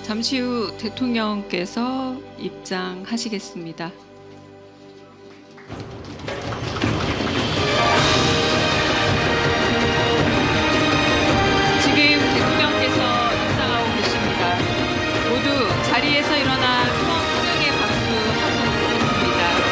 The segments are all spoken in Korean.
잠시 후 대통령께서 입장하시겠습니다. 지금 대통령께서 입장하고 계십니다. 모두 자리에서 일어나 크게 박수하고 있습니다.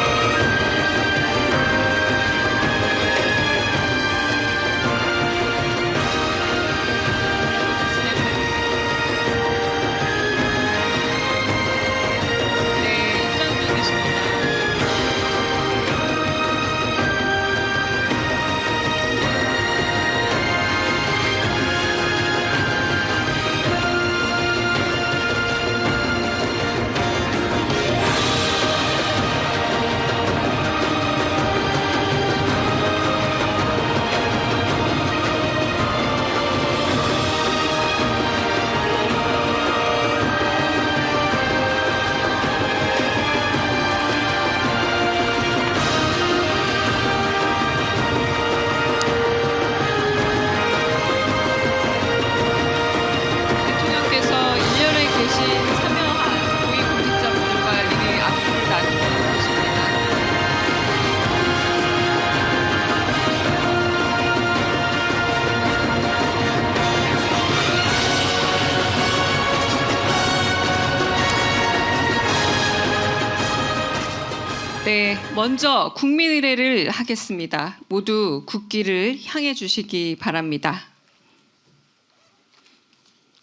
네, 먼저 국민의례를 하겠습니다. 모두 국기를 향해 주시기 바랍니다.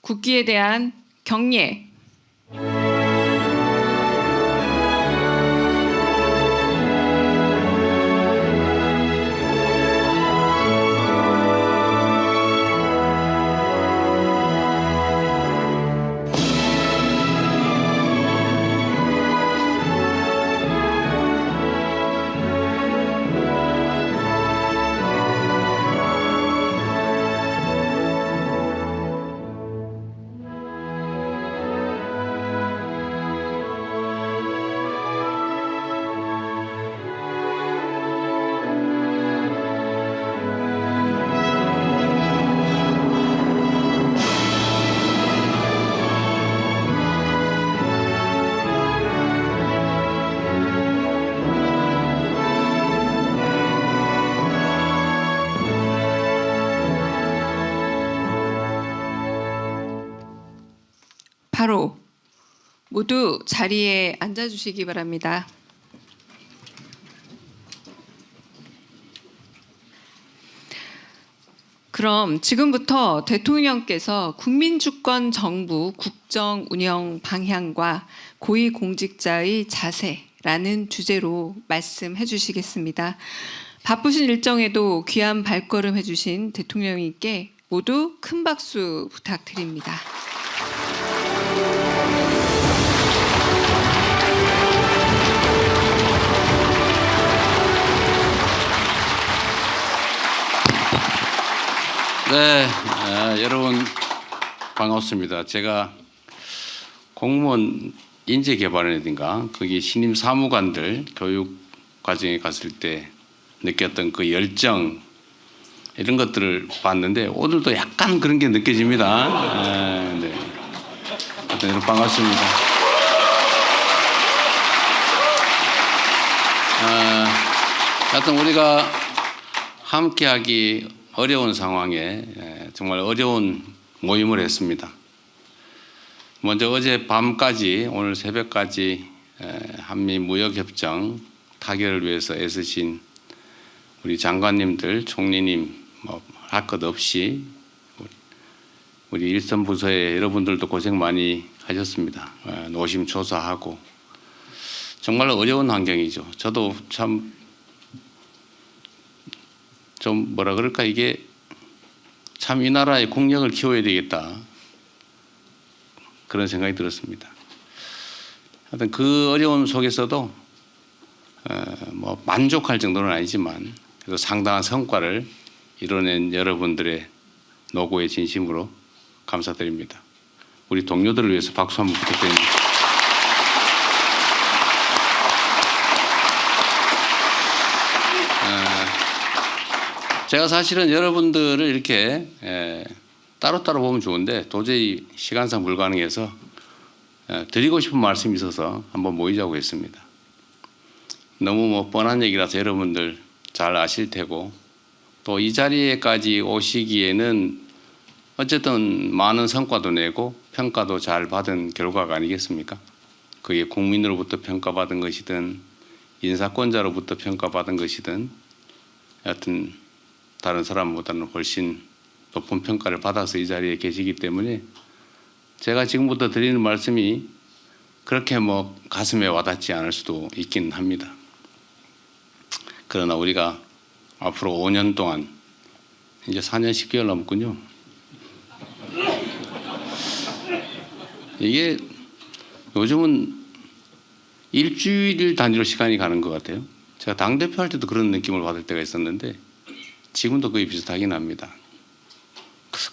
국기에 대한 경례. 바로 모두 자리에 앉아주시기 바랍니다. 그럼 지금부터 대통령께서 국민주권 정부 국정 운영 방향과 고위공직자의 자세라는 주제로 말씀해 주시겠습니다. 바쁘신 일정에도 귀한 발걸음 해주신 대통령님께 모두 큰 박수 부탁드립니다. 네, 여러분 반갑습니다. 제가 공무원 인재개발이라든가 거기 신임 사무관들 교육 과정에 갔을 때 느꼈던 그 열정 이런 것들을 봤는데 오늘도 약간 그런 게 느껴집니다. 네, 하여튼 여러분 반갑습니다. 하여튼 우리가 함께하기 어려운 상황에 정말 어려운 모임을 했습니다. 먼저 어제 밤까지 오늘 새벽까지 한미 무역협정 타결을 위해서 애쓰신 우리 장관님들, 총리님 할 것 없이 우리 일선 부서의 여러분들도 고생 많이 하셨습니다. 노심초사하고 정말 어려운 환경이죠. 저도 참 좀 뭐라 그럴까 이게 참 이 나라의 국력을 키워야 되겠다 그런 생각이 들었습니다. 하여튼 그 어려움 속에서도 뭐 만족할 정도는 아니지만 그래도 상당한 성과를 이뤄낸 여러분들의 노고에 진심으로 감사드립니다. 우리 동료들을 위해서 박수 한번 부탁드립니다. 제가 사실은 여러분들을 이렇게 따로따로 보면 좋은데 도저히 시간상 불가능해서 드리고 싶은 말씀이 있어서 한번 모이자고 했습니다. 너무 뭐 뻔한 얘기라서 여러분들 잘 아실 테고 또 이 자리에까지 오시기에는 어쨌든 많은 성과도 내고 평가도 잘 받은 결과가 아니겠습니까? 그게 국민으로부터 평가받은 것이든 인사권자로부터 평가받은 것이든 여하튼 다른 사람보다는 훨씬 높은 평가를 받아서 이 자리에 계시기 때문에 제가 지금부터 드리는 말씀이 그렇게 뭐 가슴에 와닿지 않을 수도 있긴 합니다. 그러나 우리가 앞으로 5년 동안 이제 4년 10개월 남았군요. 이게 요즘은 일주일 단위로 시간이 가는 것 같아요. 제가 당대표 할 때도 그런 느낌을 받을 때가 있었는데 지금도 거의 비슷하긴 합니다.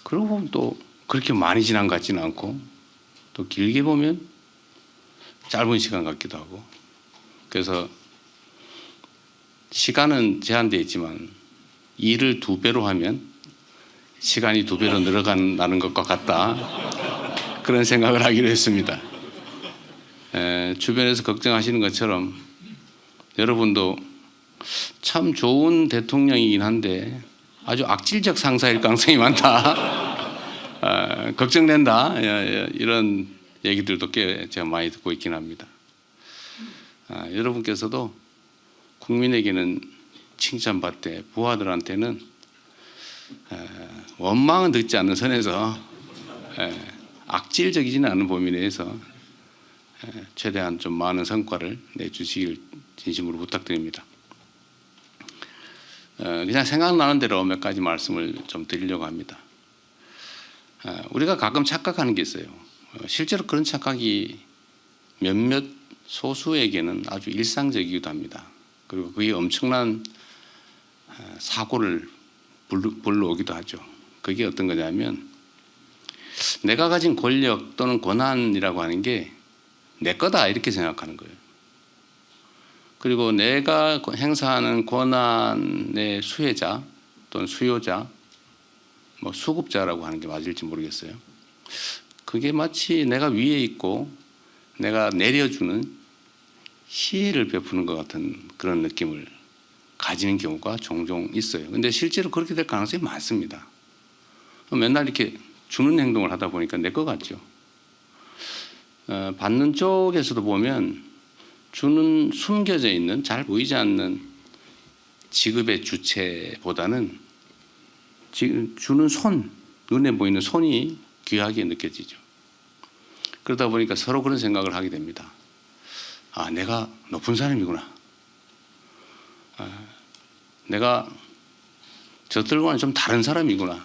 그러고 보면 또 그렇게 많이 지난 것 같지는 않고 또 길게 보면 짧은 시간 같기도 하고 그래서 시간은 제한되어 있지만 일을 2배로 하면 시간이 2배로 늘어간다는 것과 같다. 그런 생각을 하기로 했습니다. 주변에서 걱정하시는 것처럼 여러분도 참 좋은 대통령이긴 한데 아주 악질적 상사일 가능성이 많다. 걱정된다. 이런 얘기들도 꽤 제가 많이 듣고 있긴 합니다. 여러분께서도 국민에게는 칭찬받되 부하들한테는 원망은 듣지 않는 선에서 악질적이지는 않은 범위 내에서 최대한 좀 많은 성과를 내주시길 진심으로 부탁드립니다. 그냥 생각나는 대로 몇 가지 말씀을 좀 드리려고 합니다. 우리가 가끔 착각하는 게 있어요. 실제로 그런 착각이 몇몇 소수에게는 아주 일상적이기도 합니다. 그리고 그게 엄청난 사고를 불러오기도 하죠. 그게 어떤 거냐면 내가 가진 권력 또는 권한이라고 하는 게 내 거다 이렇게 생각하는 거예요. 그리고 내가 행사하는 권한의 수혜자 또는 수요자, 뭐 수급자라고 하는 게 맞을지 모르겠어요. 그게 마치 내가 위에 있고 내가 내려주는 시혜를 베푸는 것 같은 그런 느낌을 가지는 경우가 종종 있어요. 근데 실제로 그렇게 될 가능성이 많습니다. 맨날 이렇게 주는 행동을 하다 보니까 내 것 같죠. 받는 쪽에서도 보면 주는 숨겨져 있는 잘 보이지 않는 지급의 주체보다는 주는 손, 눈에 보이는 손이 귀하게 느껴지죠. 그러다 보니까 서로 그런 생각을 하게 됩니다. 아, 내가 높은 사람이구나. 내가 저들과는 좀 다른 사람이구나.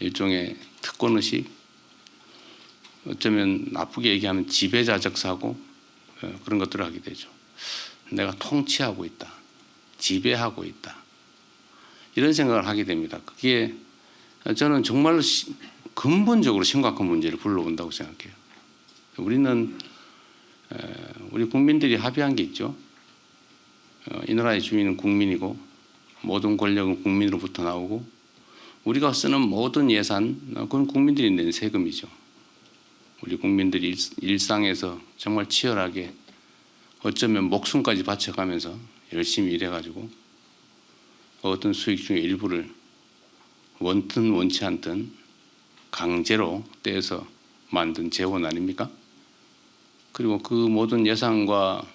일종의 특권의식, 어쩌면 나쁘게 얘기하면 지배자적 사고, 그런 것들을 하게 되죠. 내가 통치하고 있다. 지배하고 있다. 이런 생각을 하게 됩니다. 그게 저는 정말로 근본적으로 심각한 문제를 불러온다고 생각해요. 우리는 우리 국민들이 합의한 게 있죠. 이 나라의 주민은 국민이고 모든 권력은 국민으로부터 나오고 우리가 쓰는 모든 예산 그건 국민들이 낸 세금이죠. 우리 국민들이 일상에서 정말 치열하게 어쩌면 목숨까지 바쳐가면서 열심히 일해가지고 어떤 수익 중에 일부를 원든 원치 않든 강제로 떼서 만든 재원 아닙니까? 그리고 그 모든 예산과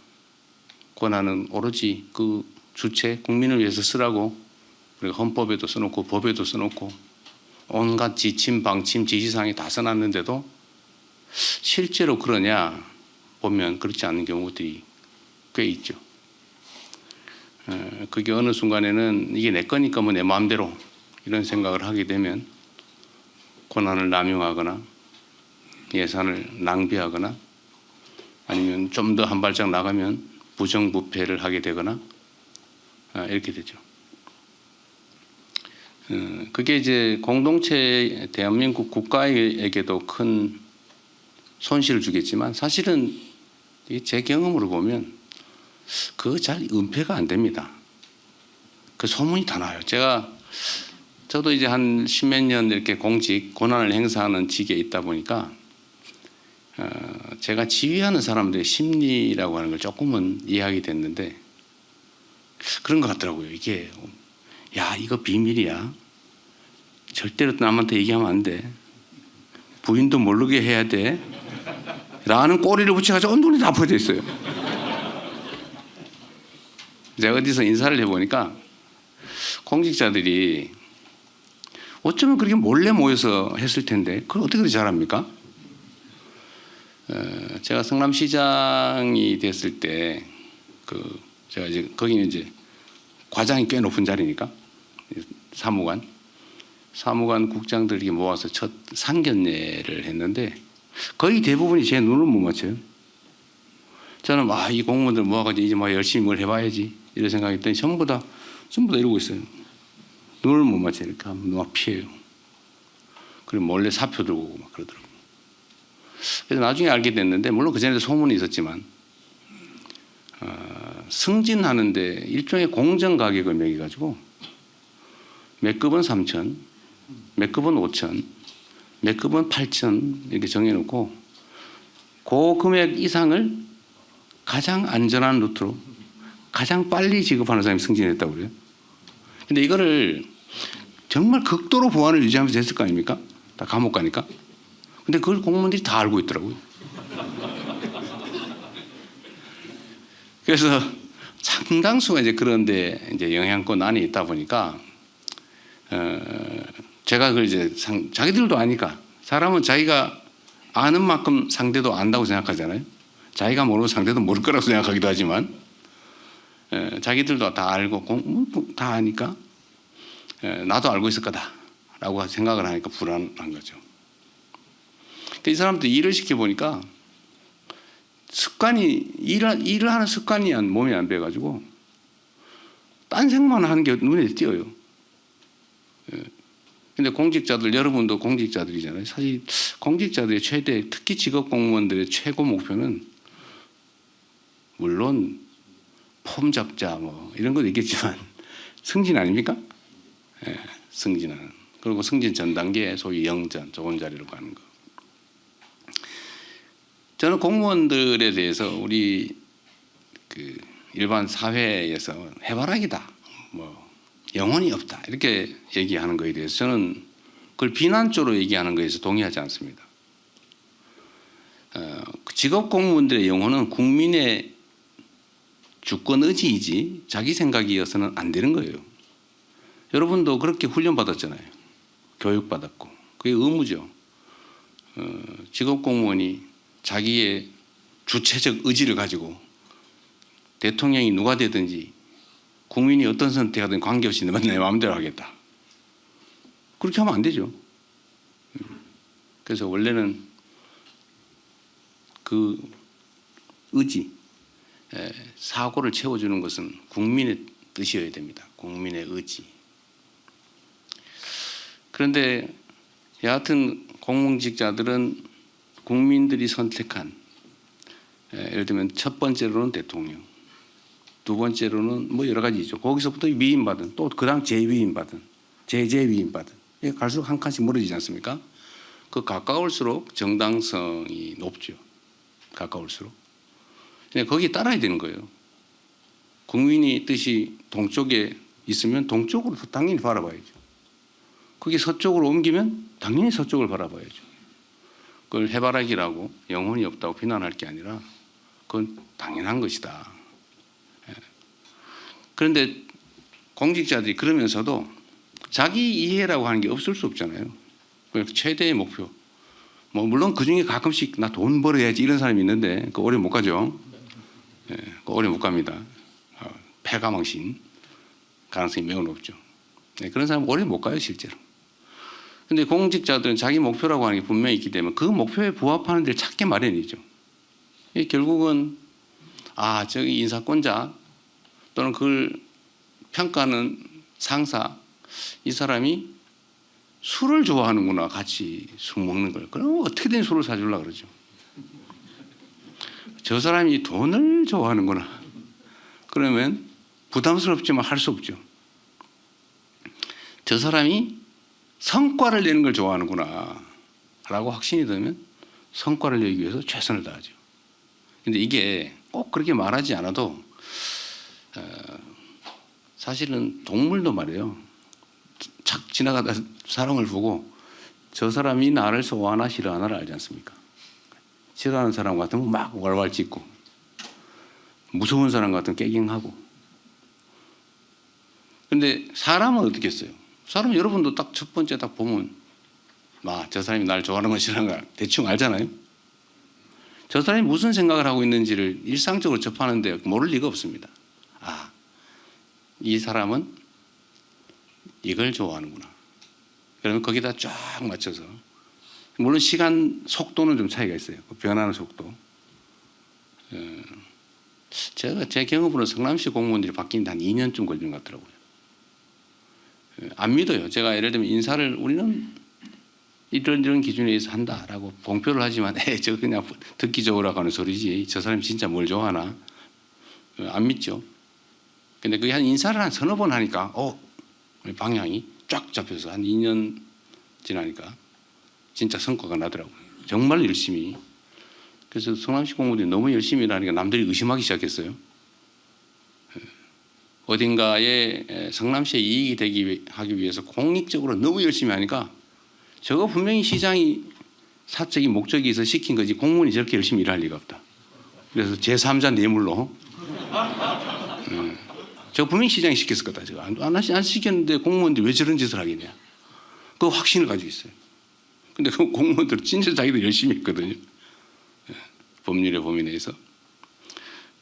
권한은 오로지 그 주체 국민을 위해서 쓰라고 우리가 헌법에도 써놓고 법에도 써놓고 온갖 지침 방침 지시사항에 다 써놨는데도 실제로 그러냐 보면 그렇지 않은 경우들이 꽤 있죠. 그게 어느 순간에는 이게 내 거니까 뭐 내 마음대로 이런 생각을 하게 되면 권한을 남용하거나 예산을 낭비하거나 아니면 좀 더 한 발짝 나가면 부정부패를 하게 되거나 이렇게 되죠. 그게 이제 공동체 대한민국 국가에게도 큰 손실을 주겠지만 사실은 제 경험으로 보면 그거 잘 은폐가 안 됩니다. 그 소문이 다 나요. 저도 이제 한 십몇 년 이렇게 공직 권한을 행사하는 직에 있다 보니까 제가 지휘하는 사람들의 심리라고 하는 걸 조금은 이해하게 됐는데 그런 것 같더라고요. 이게 야 이거 비밀이야. 절대로 남한테 얘기하면 안 돼. 부인도 모르게 해야 돼. 라는 꼬리를 붙여가지고 눈이 다 퍼져 있어요. 제가 어디서 인사를 해보니까 공직자들이 어쩌면 그렇게 몰래 모여서 했을 텐데 그걸 어떻게 그렇게 잘합니까? 제가 성남시장이 됐을 때 제가 이제 거기는 이제 과장이 꽤 높은 자리니까 사무관 국장들이 모아서 첫 상견례를 했는데 거의 대부분이 제 눈을 못 맞춰요. 저는 이 공무원들 모아가지고 이제 열심히 뭘 해봐야지 이런 생각했더니 전부 다 이러고 있어요. 눈을 못 맞춰요. 이렇게 하면 눈 피해요. 그리고 몰래 사표 들고 오고 막 그러더라고요. 그래서 나중에 알게 됐는데 물론 그전에도 소문이 있었지만 승진하는데 일종의 공정 가격을 매겨가지고 몇 급은 3천, 몇 급은 5천, 몇 급은 8천 이렇게 정해놓고 그 금액 이상을 가장 안전한 루트로 가장 빨리 지급하는 사람이 승진했다고 그래요. 근데 이거를 정말 극도로 보안을 유지하면서 했을 거 아닙니까? 다 감옥 가니까. 근데 그걸 공무원들이 다 알고 있더라고요. 그래서 상당수가 이제 그런데 이제 영향권 안에 있다 보니까 제가 그걸 이제 자기들도 아니까 사람은 자기가 아는 만큼 상대도 안다고 생각하잖아요. 자기가 모르는 상대도 모를 거라고 생각하기도 하지만 자기들도 다 알고 다 아니까 나도 알고 있을 거다라고 생각을 하니까 불안한 거죠. 이 사람들 일을 시켜보니까 일을 하는 습관이 몸에 안 배가지고 딴 생각만 하는 게 눈에 띄어요. 근데 공직자들, 여러분도 공직자들이잖아요. 사실 공직자들의 특히 직업 공무원들의 최고 목표는 물론 폼 잡자 이런 것도 있겠지만 승진 아닙니까? 승진하는. 그리고 승진 전 단계 소위 영전, 좋은 자리로 가는 거. 저는 공무원들에 대해서 우리 일반 사회에서 해바라기다, 영혼이 없다 이렇게 얘기하는 거에 대해서 저는 그걸 비난적으로 얘기하는 거에서 동의하지 않습니다. 직업 공무원들의 영혼은 국민의 주권 의지이지 자기 생각이어서는 안 되는 거예요. 여러분도 그렇게 훈련받았잖아요. 교육받았고 그게 의무죠. 직업 공무원이 자기의 주체적 의지를 가지고 대통령이 누가 되든지 국민이 어떤 선택하든 관계없이 내 마음대로 하겠다. 그렇게 하면 안 되죠. 그래서 원래는 그 의지, 사고를 채워주는 것은 국민의 뜻이어야 됩니다. 국민의 의지. 그런데 여하튼 공공직자들은 국민들이 선택한 예를 들면 첫 번째로는 대통령, 두 번째로는 여러 가지죠. 거기서부터 위임받은 또 그다음 재위임받은 재재위임받은 갈수록 한 칸씩 멀어지지 않습니까? 그 가까울수록 정당성이 높죠. 가까울수록. 근데 거기에 따라야 되는 거예요. 국민이 뜻이 동쪽에 있으면 동쪽으로 당연히 바라봐야죠. 그게 서쪽으로 옮기면 당연히 서쪽을 바라봐야죠. 그걸 해바라기라고 영혼이 없다고 비난할 게 아니라 그건 당연한 것이다. 그런데 공직자들이 그러면서도 자기 이해라고 하는 게 없을 수 없잖아요. 최대의 목표. 물론 그중에 가끔씩 나 돈 벌어야지 이런 사람이 있는데 그거 오래 못 가죠. 그거 오래 못 갑니다. 패가망신 가능성이 매우 높죠. 그런 사람은 오래 못 가요 실제로. 근데 공직자들은 자기 목표라고 하는 게 분명히 있기 때문에 그 목표에 부합하는 데를 찾기 마련이죠. 결국은 저기 인사권자 또는 그걸 평가하는 상사 이 사람이 술을 좋아하는구나. 같이 술 먹는 걸. 그럼 어떻게든 술을 사주려고 그러죠. 저 사람이 돈을 좋아하는구나. 그러면 부담스럽지만 할 수 없죠. 저 사람이 성과를 내는 걸 좋아하는구나 라고 확신이 들면 성과를 내기 위해서 최선을 다하죠. 근데 이게 꼭 그렇게 말하지 않아도 사실은 동물도 말이에요. 착 지나가다 사람을 보고 저 사람이 나를 좋아하나 싫어하나를 알지 않습니까? 싫어하는 사람 같으면 막 왈왈 짖고 무서운 사람 같으면 깨갱하고. 근데 사람은 어떻게 했어요? 사람은 여러분도 딱 첫 번째 딱 보면 저 사람이 나를 좋아하는 건 싫어하는 걸 대충 알잖아요. 저 사람이 무슨 생각을 하고 있는지를 일상적으로 접하는데 모를 리가 없습니다. 이 사람은 이걸 좋아하는구나. 그러면 거기다 쫙 맞춰서, 물론 시간 속도는 좀 차이가 있어요. 변하는 속도. 제가 제 경험으로는 성남시 공무원들이 바뀌는데 한 2년쯤 걸리는 것 같더라고요. 안 믿어요. 제가 예를 들면 인사를 우리는 이런 기준에 의해서 한다라고 공표를 하지만 저 그냥 듣기 좋으라고 하는 소리지 저 사람이 진짜 뭘 좋아하나 안 믿죠. 근데 그게 인사를 한 서너 번 하니까 방향이 쫙 잡혀서 한 2년 지나니까 진짜 성과가 나더라고요. 정말 열심히. 그래서 성남시 공무원들이 너무 열심히 일하니까 남들이 의심하기 시작했어요. 어딘가에 성남시에 이익이 하기 위해서 공익적으로 너무 열심히 하니까 저거 분명히 시장이 사적인 목적이 있어 시킨 거지 공무원이 저렇게 열심히 일할 리가 없다. 그래서 제3자 뇌물로 저거 분명히 시장이 시켰을 거다. 저거 안 시켰는데 공무원들이 왜 저런 짓을 하겠냐. 그 확신을 가지고 있어요. 근데 그 공무원들은 진짜 자기들 열심히 했거든요. 법률의 범위 내에서.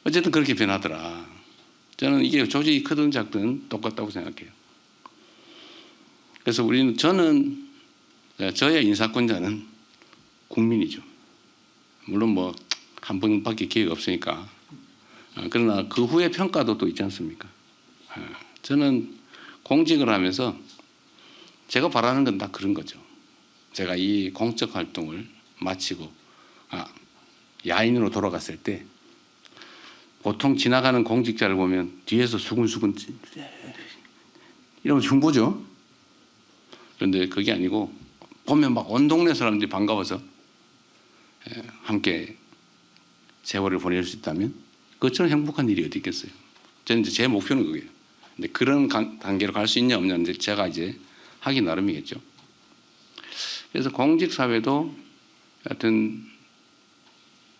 어쨌든 그렇게 변하더라. 저는 이게 조직이 크든 작든 똑같다고 생각해요. 그래서 저는 저의 인사권자는 국민이죠. 물론 한 번밖에 기회가 없으니까. 그러나 그 후에 평가도 또 있지 않습니까? 저는 공직을 하면서 제가 바라는 건 다 그런 거죠. 제가 이 공적 활동을 마치고 야인으로 돌아갔을 때 보통 지나가는 공직자를 보면 뒤에서 수근수근 이러면 흉보죠. 그런데 그게 아니고 보면 막 온 동네 사람들이 반가워서 함께 세월을 보낼 수 있다면 그것처럼 행복한 일이 어디 있겠어요. 저는 이제 제 목표는 그거예요. 근데 그런 단계로 갈 수 있냐 없냐 이제 제가 이제 하기 나름이겠죠. 그래서 공직 사회도 하여튼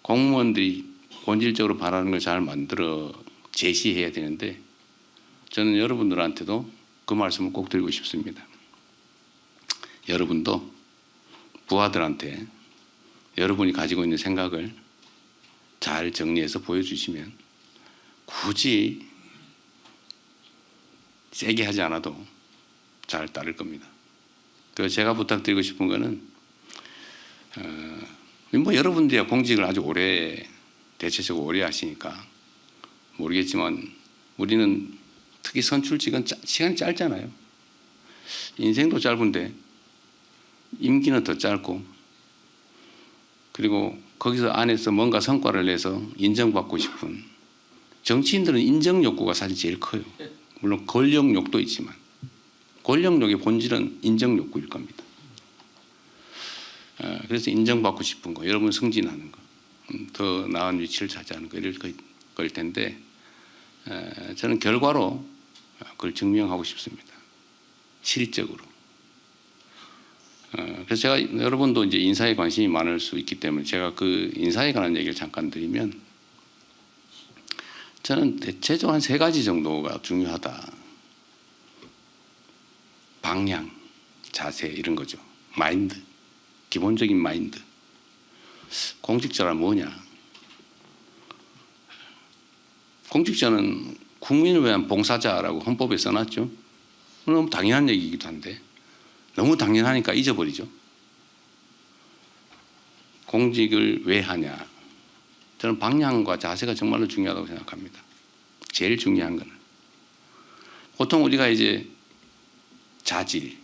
공무원들이 본질적으로 바라는 걸 잘 만들어 제시해야 되는데 저는 여러분들한테도 그 말씀을 꼭 드리고 싶습니다. 여러분도 부하들한테 여러분이 가지고 있는 생각을 잘 정리해서 보여주시면 굳이 세게 하지 않아도 잘 따를 겁니다. 그래서 제가 부탁드리고 싶은 거는 여러분들이 공직을 아주 오래 대체적으로 오래 하시니까 모르겠지만 우리는 특히 선출직은 시간이 짧잖아요. 인생도 짧은데 임기는 더 짧고 그리고 거기서 안에서 뭔가 성과를 내서 인정받고 싶은 정치인들은 인정 욕구가 사실 제일 커요. 물론 권력욕도 있지만 권력욕의 본질은 인정 욕구일 겁니다. 그래서 인정받고 싶은 거, 여러분 승진하는 거, 더 나은 위치를 차지하는 거 이럴 걸 텐데 저는 결과로 그걸 증명하고 싶습니다. 실질적으로. 그래서 제가 여러분도 이제 인사에 관심이 많을 수 있기 때문에 제가 그 인사에 관한 얘기를 잠깐 드리면 저는 대체적으로 한 3가지 정도가 중요하다. 방향, 자세 이런 거죠. 마인드, 기본적인 마인드. 공직자란 뭐냐? 공직자는 국민을 위한 봉사자라고 헌법에 써놨죠. 너무 당연한 얘기이기도 한데 너무 당연하니까 잊어버리죠. 공직을 왜 하냐? 저는 방향과 자세가 정말로 중요하다고 생각합니다. 제일 중요한 거는 보통 우리가 이제 자질,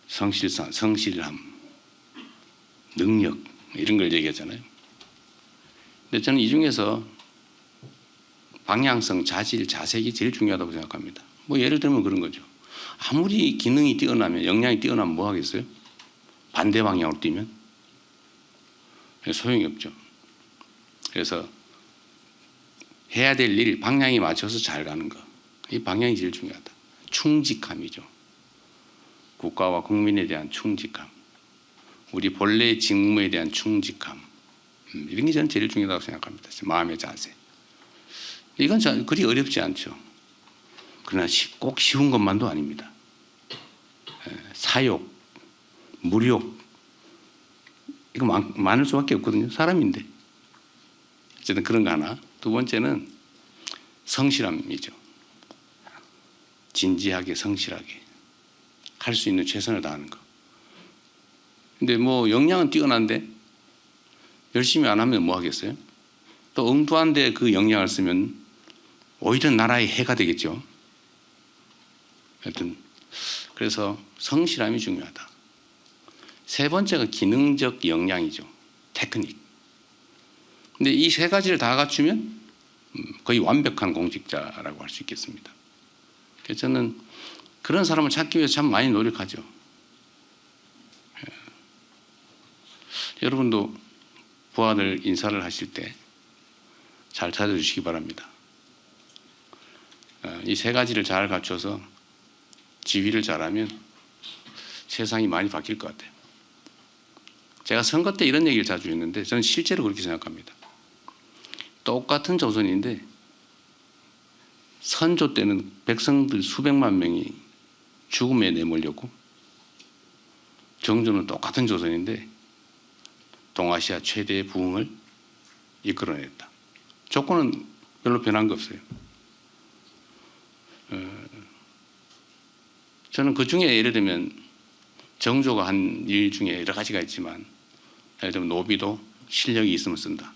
성실함, 능력 이런 걸 얘기하잖아요. 근데 저는 이 중에서 방향성, 자질, 자색이 제일 중요하다고 생각합니다. 예를 들면 그런 거죠. 아무리 기능이 뛰어나면 역량이 뛰어나면 뭐 하겠어요? 반대 방향으로 뛰면 소용이 없죠. 그래서 해야 될 일 방향에 맞춰서 잘 가는 거. 이 방향이 제일 중요하다. 충직함이죠. 국가와 국민에 대한 충직함. 우리 본래의 직무에 대한 충직함. 이런 게 저는 제일 중요하다고 생각합니다. 마음의 자세. 이건 그리 어렵지 않죠. 그러나 꼭 쉬운 것만도 아닙니다. 사욕, 무욕 이거 많을 수밖에 없거든요. 사람인데. 어쨌든 그런 거 하나. 두 번째는 성실함이죠. 진지하게 성실하게 할 수 있는 최선을 다하는 거. 근데 뭐 역량은 뛰어난데 열심히 안 하면 뭐 하겠어요? 또 엉뚱한데 그 역량을 쓰면 오히려 나라의 해가 되겠죠. 하여튼 그래서 성실함이 중요하다. 세 번째가 기능적 역량이죠. 테크닉. 근데 이 세 가지를 다 갖추면 거의 완벽한 공직자라고 할 수 있겠습니다. 그래서 저는 그런 사람을 찾기 위해서 참 많이 노력하죠. 여러분도 부하들 인사를 하실 때 잘 찾아주시기 바랍니다. 이 세 가지를 잘 갖춰서 지휘를 잘하면 세상이 많이 바뀔 것 같아요. 제가 선거 때 이런 얘기를 자주 했는데 저는 실제로 그렇게 생각합니다. 똑같은 조선인데 선조 때는 백성들 수백만 명이 죽음에 내몰렸고 정조는 똑같은 조선인데 동아시아 최대의 부흥을 이끌어냈다. 조건은 별로 변한 거 없어요. 저는 그 중에 예를 들면 정조가 한 일 중에 여러 가지가 있지만 예를 들면 노비도 실력이 있으면 쓴다.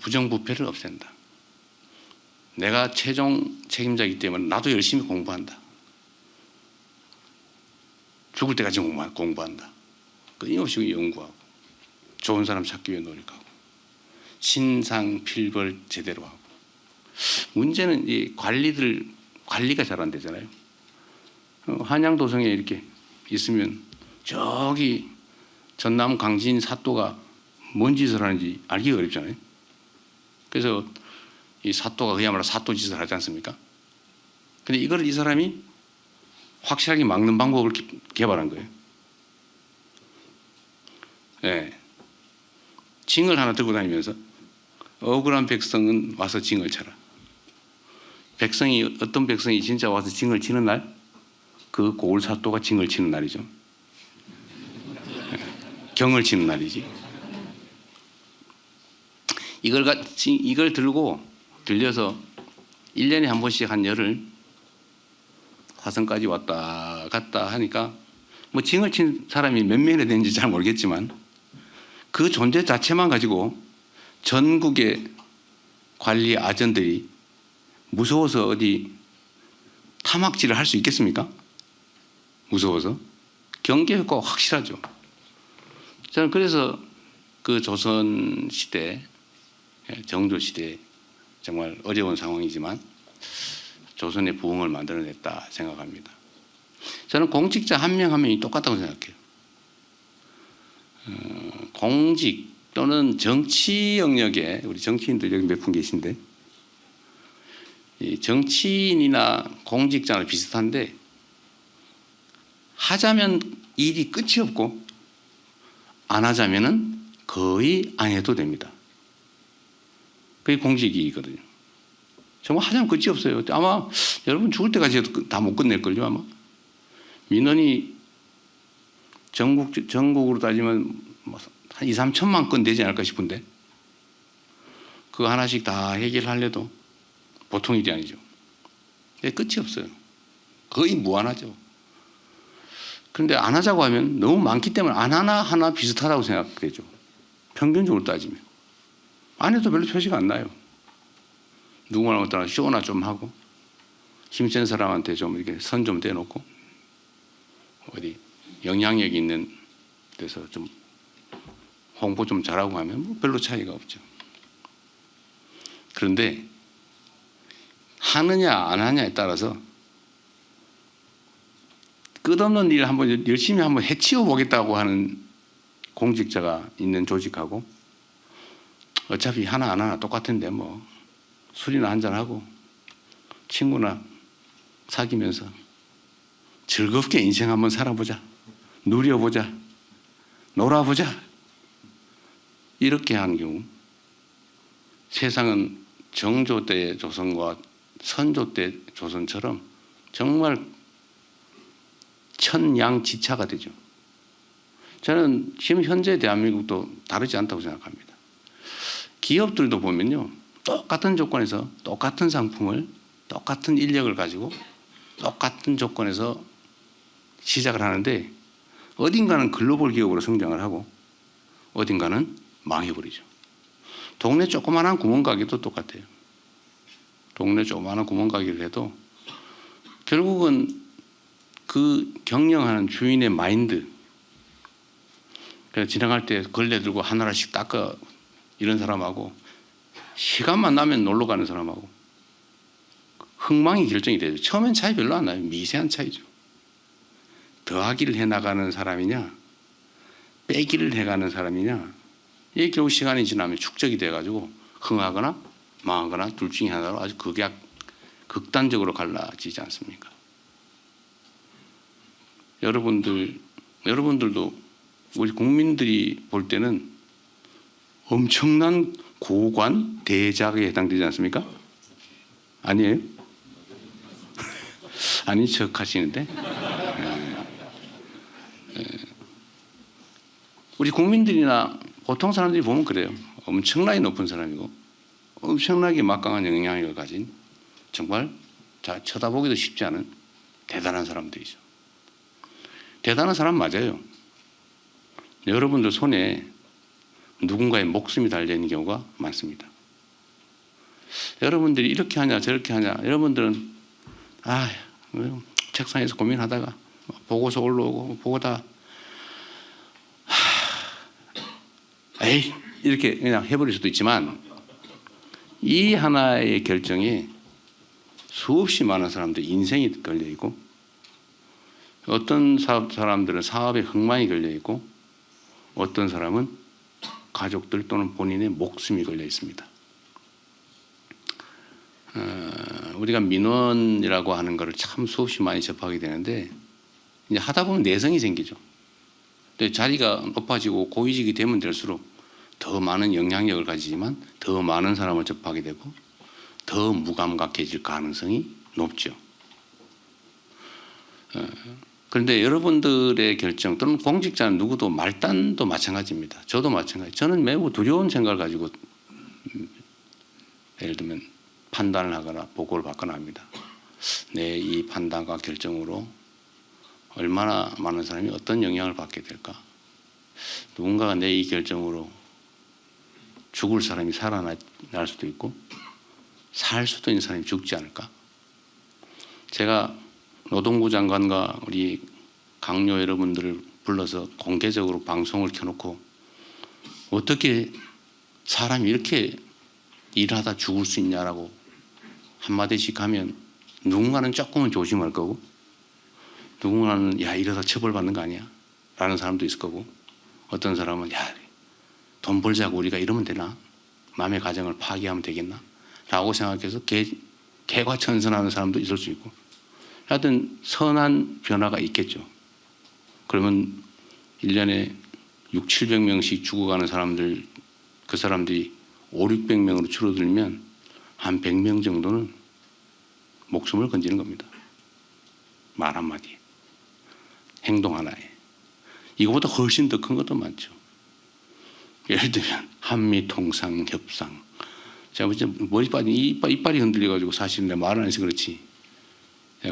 부정부패를 없앤다. 내가 최종 책임자이기 때문에 나도 열심히 공부한다. 죽을 때까지 공부한다. 끊임없이 연구하고 좋은 사람 찾기 위해 노력하고 신상필벌 제대로 하고. 문제는 이 관리가 잘 안 되잖아요. 한양도성에 이렇게 있으면 저기 전남 강진 사또가 뭔 짓을 하는지 알기가 어렵잖아요. 그래서 이 사또가 그야말로 사또 짓을 하지 않습니까? 근데 이걸 이 사람이 확실하게 막는 방법을 개발한 거예요. 네. 징을 하나 들고 다니면서 억울한 백성은 와서 징을 쳐라. 어떤 백성이 진짜 와서 징을 치는 날, 그 고을 사또가 징을 치는 날이죠. 경을 치는 날이지. 이걸 들려서 1년에 한 번씩 한 열흘 화성까지 왔다 갔다 하니까 뭐 징을 친 사람이 몇 명이나 되는지 잘 모르겠지만 그 존재 자체만 가지고 전국의 관리 아전들이 무서워서 어디 타막질을 할 수 있겠습니까? 무서워서. 경계 효과가 확실하죠. 저는 그래서 그 조선 시대, 정조 시대 정말 어려운 상황이지만 조선의 부흥을 만들어냈다 생각합니다. 저는 공직자 한 명 한 명이 똑같다고 생각해요. 공직 또는 정치 영역에 우리 정치인들 여기 몇 분 계신데 이 정치인이나 공직자랑 비슷한데 하자면 일이 끝이 없고 안 하자면은 거의 안 해도 됩니다. 그게 공직이거든요. 정말 하자면 끝이 없어요. 아마 여러분 죽을 때까지 해도 다 못 끝낼걸요 아마. 민원이 전국으로 따지면 한 2, 3천만 건 되지 않을까 싶은데 그거 하나씩 다 해결하려도 보통 일이 아니죠. 끝이 없어요. 거의 무한하죠. 그런데 안 하자고 하면 너무 많기 때문에 안 하나 비슷하다고 생각되죠. 평균적으로 따지면. 안 해도 별로 표시가 안 나요. 누구나 따라 쇼나 좀 하고 힘센 사람한테 좀 이렇게 선 좀 떼놓고 어디 영향력 있는 데서 좀 홍보 좀 잘하고 하면 뭐 별로 차이가 없죠. 그런데 하느냐 안 하냐에 따라서 끝없는 일을 한번 열심히 한번 해치워 보겠다고 하는 공직자가 있는 조직하고 어차피 하나 안 하나 똑같은데 뭐 술이나 한잔하고 친구나 사귀면서 즐겁게 인생 한번 살아보자. 누려보자. 놀아보자. 이렇게 한 경우 세상은 정조 때 조선과 선조 때 조선처럼 정말 천양지차가 되죠. 저는 지금 현재 대한민국도 다르지 않다고 생각합니다. 기업들도 보면요. 똑같은 조건에서 똑같은 상품을 똑같은 인력을 가지고 똑같은 조건에서 시작을 하는데 어딘가는 글로벌 기업으로 성장을 하고 어딘가는 망해버리죠. 동네 조그마한 구멍가게도 똑같아요. 동네 조그마한 구멍가게를 해도 결국은 그 경영하는 주인의 마인드, 그래서 지나갈 때 걸레 들고 하나씩 닦아 이런 사람하고 시간만 나면 놀러 가는 사람하고 흥망이 결정이 되죠. 처음엔 차이 별로 안 나요. 미세한 차이죠. 더하기를 해나가는 사람이냐 빼기를 해가는 사람이냐 이게 결국 시간이 지나면 축적이 돼가지고 흥하거나 망하거나 둘 중에 하나로 아주 극단적으로 갈라지지 않습니까? 여러분들도 우리 국민들이 볼 때는 엄청난 고관 대작에 해당되지 않습니까? 아니에요? 아닌 척 하시는데 우리 국민들이나 보통 사람들이 보면 그래요. 엄청나게 높은 사람이고 엄청나게 막강한 영향력을 가진 정말 쳐다보기도 쉽지 않은 대단한 사람들이죠. 대단한 사람 맞아요. 여러분들 손에 누군가의 목숨이 달려있는 경우가 많습니다. 여러분들이 이렇게 하냐 저렇게 하냐 여러분들은 책상에서 고민하다가 보고서 올라오고 보고다 에이 이렇게 그냥 해버릴 수도 있지만 이 하나의 결정에 수없이 많은 사람들의 인생이 걸려있고 어떤 사람들은 사업에 흥망이 걸려있고 어떤 사람은 가족들 또는 본인의 목숨이 걸려 있습니다. 우리가 민원이라고 하는 것을 참 수없이 많이 접하게 되는데 이제 하다 보면 내성이 생기죠. 근데 자리가 높아지고 고위직이 되면 될수록 더 많은 영향력을 가지지만 더 많은 사람을 접하게 되고 더 무감각해질 가능성이 높죠. 그런데 여러분들의 결정 또는 공직자는 누구도 말단도 마찬가지입니다. 저도 마찬가지. 저는 매우 두려운 생각을 가지고 예를 들면 판단을 하거나 보고를 받거나 합니다. 내 이 판단과 결정으로 얼마나 많은 사람이 어떤 영향을 받게 될까? 누군가가 내 이 결정으로 죽을 사람이 살아날 수도 있고 살 수도 있는 사람이 죽지 않을까? 제가 노동부 장관과 우리 강요 여러분들을 불러서 공개적으로 방송을 켜놓고 어떻게 사람이 이렇게 일하다 죽을 수 있냐라고 한마디씩 하면 누군가는 조금은 조심할 거고 누군가는 야 이러다 처벌받는 거 아니야? 라는 사람도 있을 거고 어떤 사람은 야 돈 벌자고 우리가 이러면 되나? 남의 가정을 파괴하면 되겠나? 라고 생각해서 개과천선하는 사람도 있을 수 있고 하여튼 선한 변화가 있겠죠. 그러면 1년에 6, 700명씩 죽어가는 사람들 그 사람들이 5, 600명으로 줄어들면 한 100명 정도는 목숨을 건지는 겁니다. 말 한마디에 행동 하나에 이거보다 훨씬 더 큰 것도 많죠. 예를 들면 한미통상 협상 제가 머리 빠진 이빨이 흔들려가지고 사실은 내가 말을 안 해서 그렇지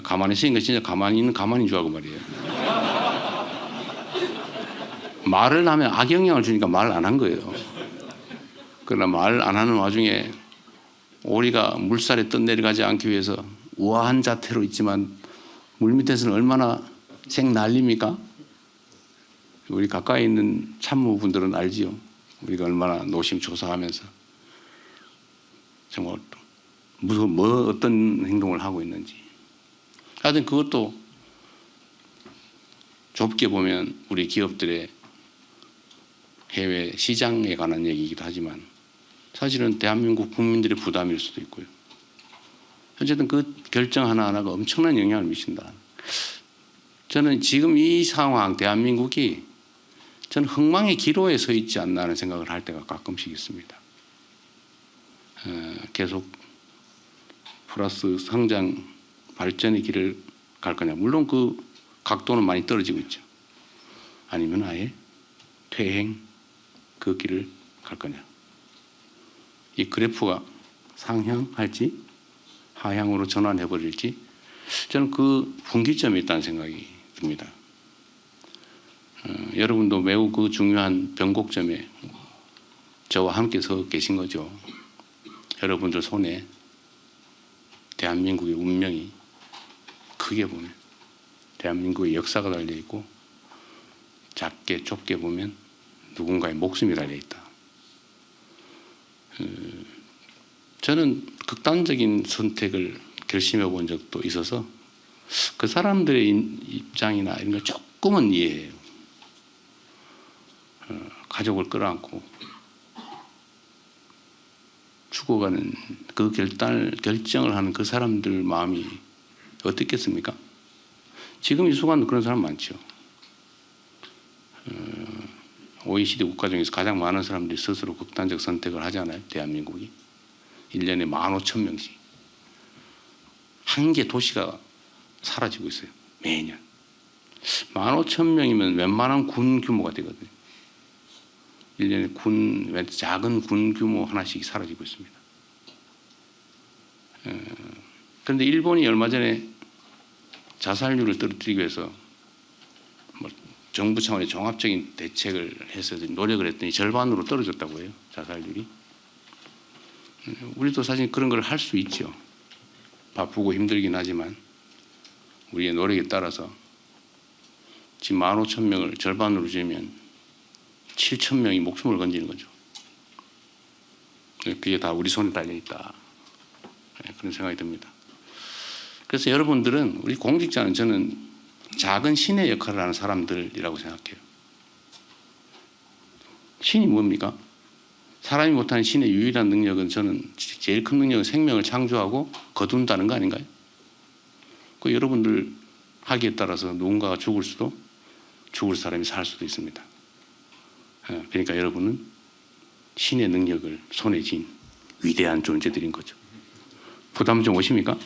가만히 있으니까 진짜 가만히 있는 가만히인 줄 알고 말이에요. 말을 하면 악영향을 주니까 말을 안 한 거예요. 그러나 말 안 하는 와중에 오리가 물살에 떠내려가지 않기 위해서 우아한 자태로 있지만 물 밑에서는 얼마나 생 난립니까? 우리 가까이 있는 참모분들은 알지요. 우리가 얼마나 노심초사하면서 정말 어떤 행동을 하고 있는지. 하여튼 그것도 좁게 보면 우리 기업들의 해외 시장에 관한 얘기이기도 하지만 사실은 대한민국 국민들의 부담일 수도 있고요. 어쨌든 그 결정 하나하나가 엄청난 영향을 미친다. 저는 지금 이 상황 대한민국이 저는 흥망의 기로에 서 있지 않나 하는 생각을 할 때가 가끔씩 있습니다. 계속 플러스 성장 발전의 길을 갈 거냐. 물론 그 각도는 많이 떨어지고 있죠. 아니면 아예 퇴행 그 길을 갈 거냐. 이 그래프가 상향할지 하향으로 전환해 버릴지 저는 그 분기점에 있다는 생각이 듭니다. 여러분도 매우 그 중요한 변곡점에 저와 함께 서 계신 거죠. 여러분들 손에 대한민국의 운명이 크게 보면 대한민국의 역사가 달려 있고 작게 좁게 보면 누군가의 목숨이 달려 있다. 저는 극단적인 선택을 결심해 본 적도 있어서 그 사람들의 입장이나 이런 걸 조금은 이해해요. 가족을 끌어안고 죽어가는 그 결정을 하는 그 사람들 마음이 어떻겠습니까? 지금 이 순간도 그런 사람 많죠. OECD 국가 중에서 가장 많은 사람들이 스스로 극단적 선택을 하잖아요. 대한민국이 1년에 15,000명씩 한 개 도시가 사라지고 있어요. 매년 15,000명이면 웬만한 군 규모가 되거든요. 1년에 작은 군 규모 하나씩 사라지고 있습니다. 그런데 일본이 얼마 전에 자살률을 떨어뜨리기 위해서 뭐 정부 차원의 종합적인 대책을 해서 노력을 했더니 절반으로 떨어졌다고 해요. 자살률이. 우리도 사실 그런 걸 할 수 있죠. 바쁘고 힘들긴 하지만 우리의 노력에 따라서 지금 15,000명을 절반으로 줄이면 7,000명이 목숨을 건지는 거죠. 그게 다 우리 손에 달려있다. 그런 생각이 듭니다. 그래서 여러분들은 우리 공직자는 저는 작은 신의 역할을 하는 사람들이라고 생각해요. 신이 뭡니까? 사람이 못하는 신의 유일한 능력은 저는 제일 큰 능력은 생명을 창조하고 거둔다는 거 아닌가요? 그 여러분들 하기에 따라서 누군가가 죽을 사람이 살 수도 있습니다. 그러니까 여러분은 신의 능력을 손에 쥔 위대한 존재들인 거죠. 부담 좀 오십니까?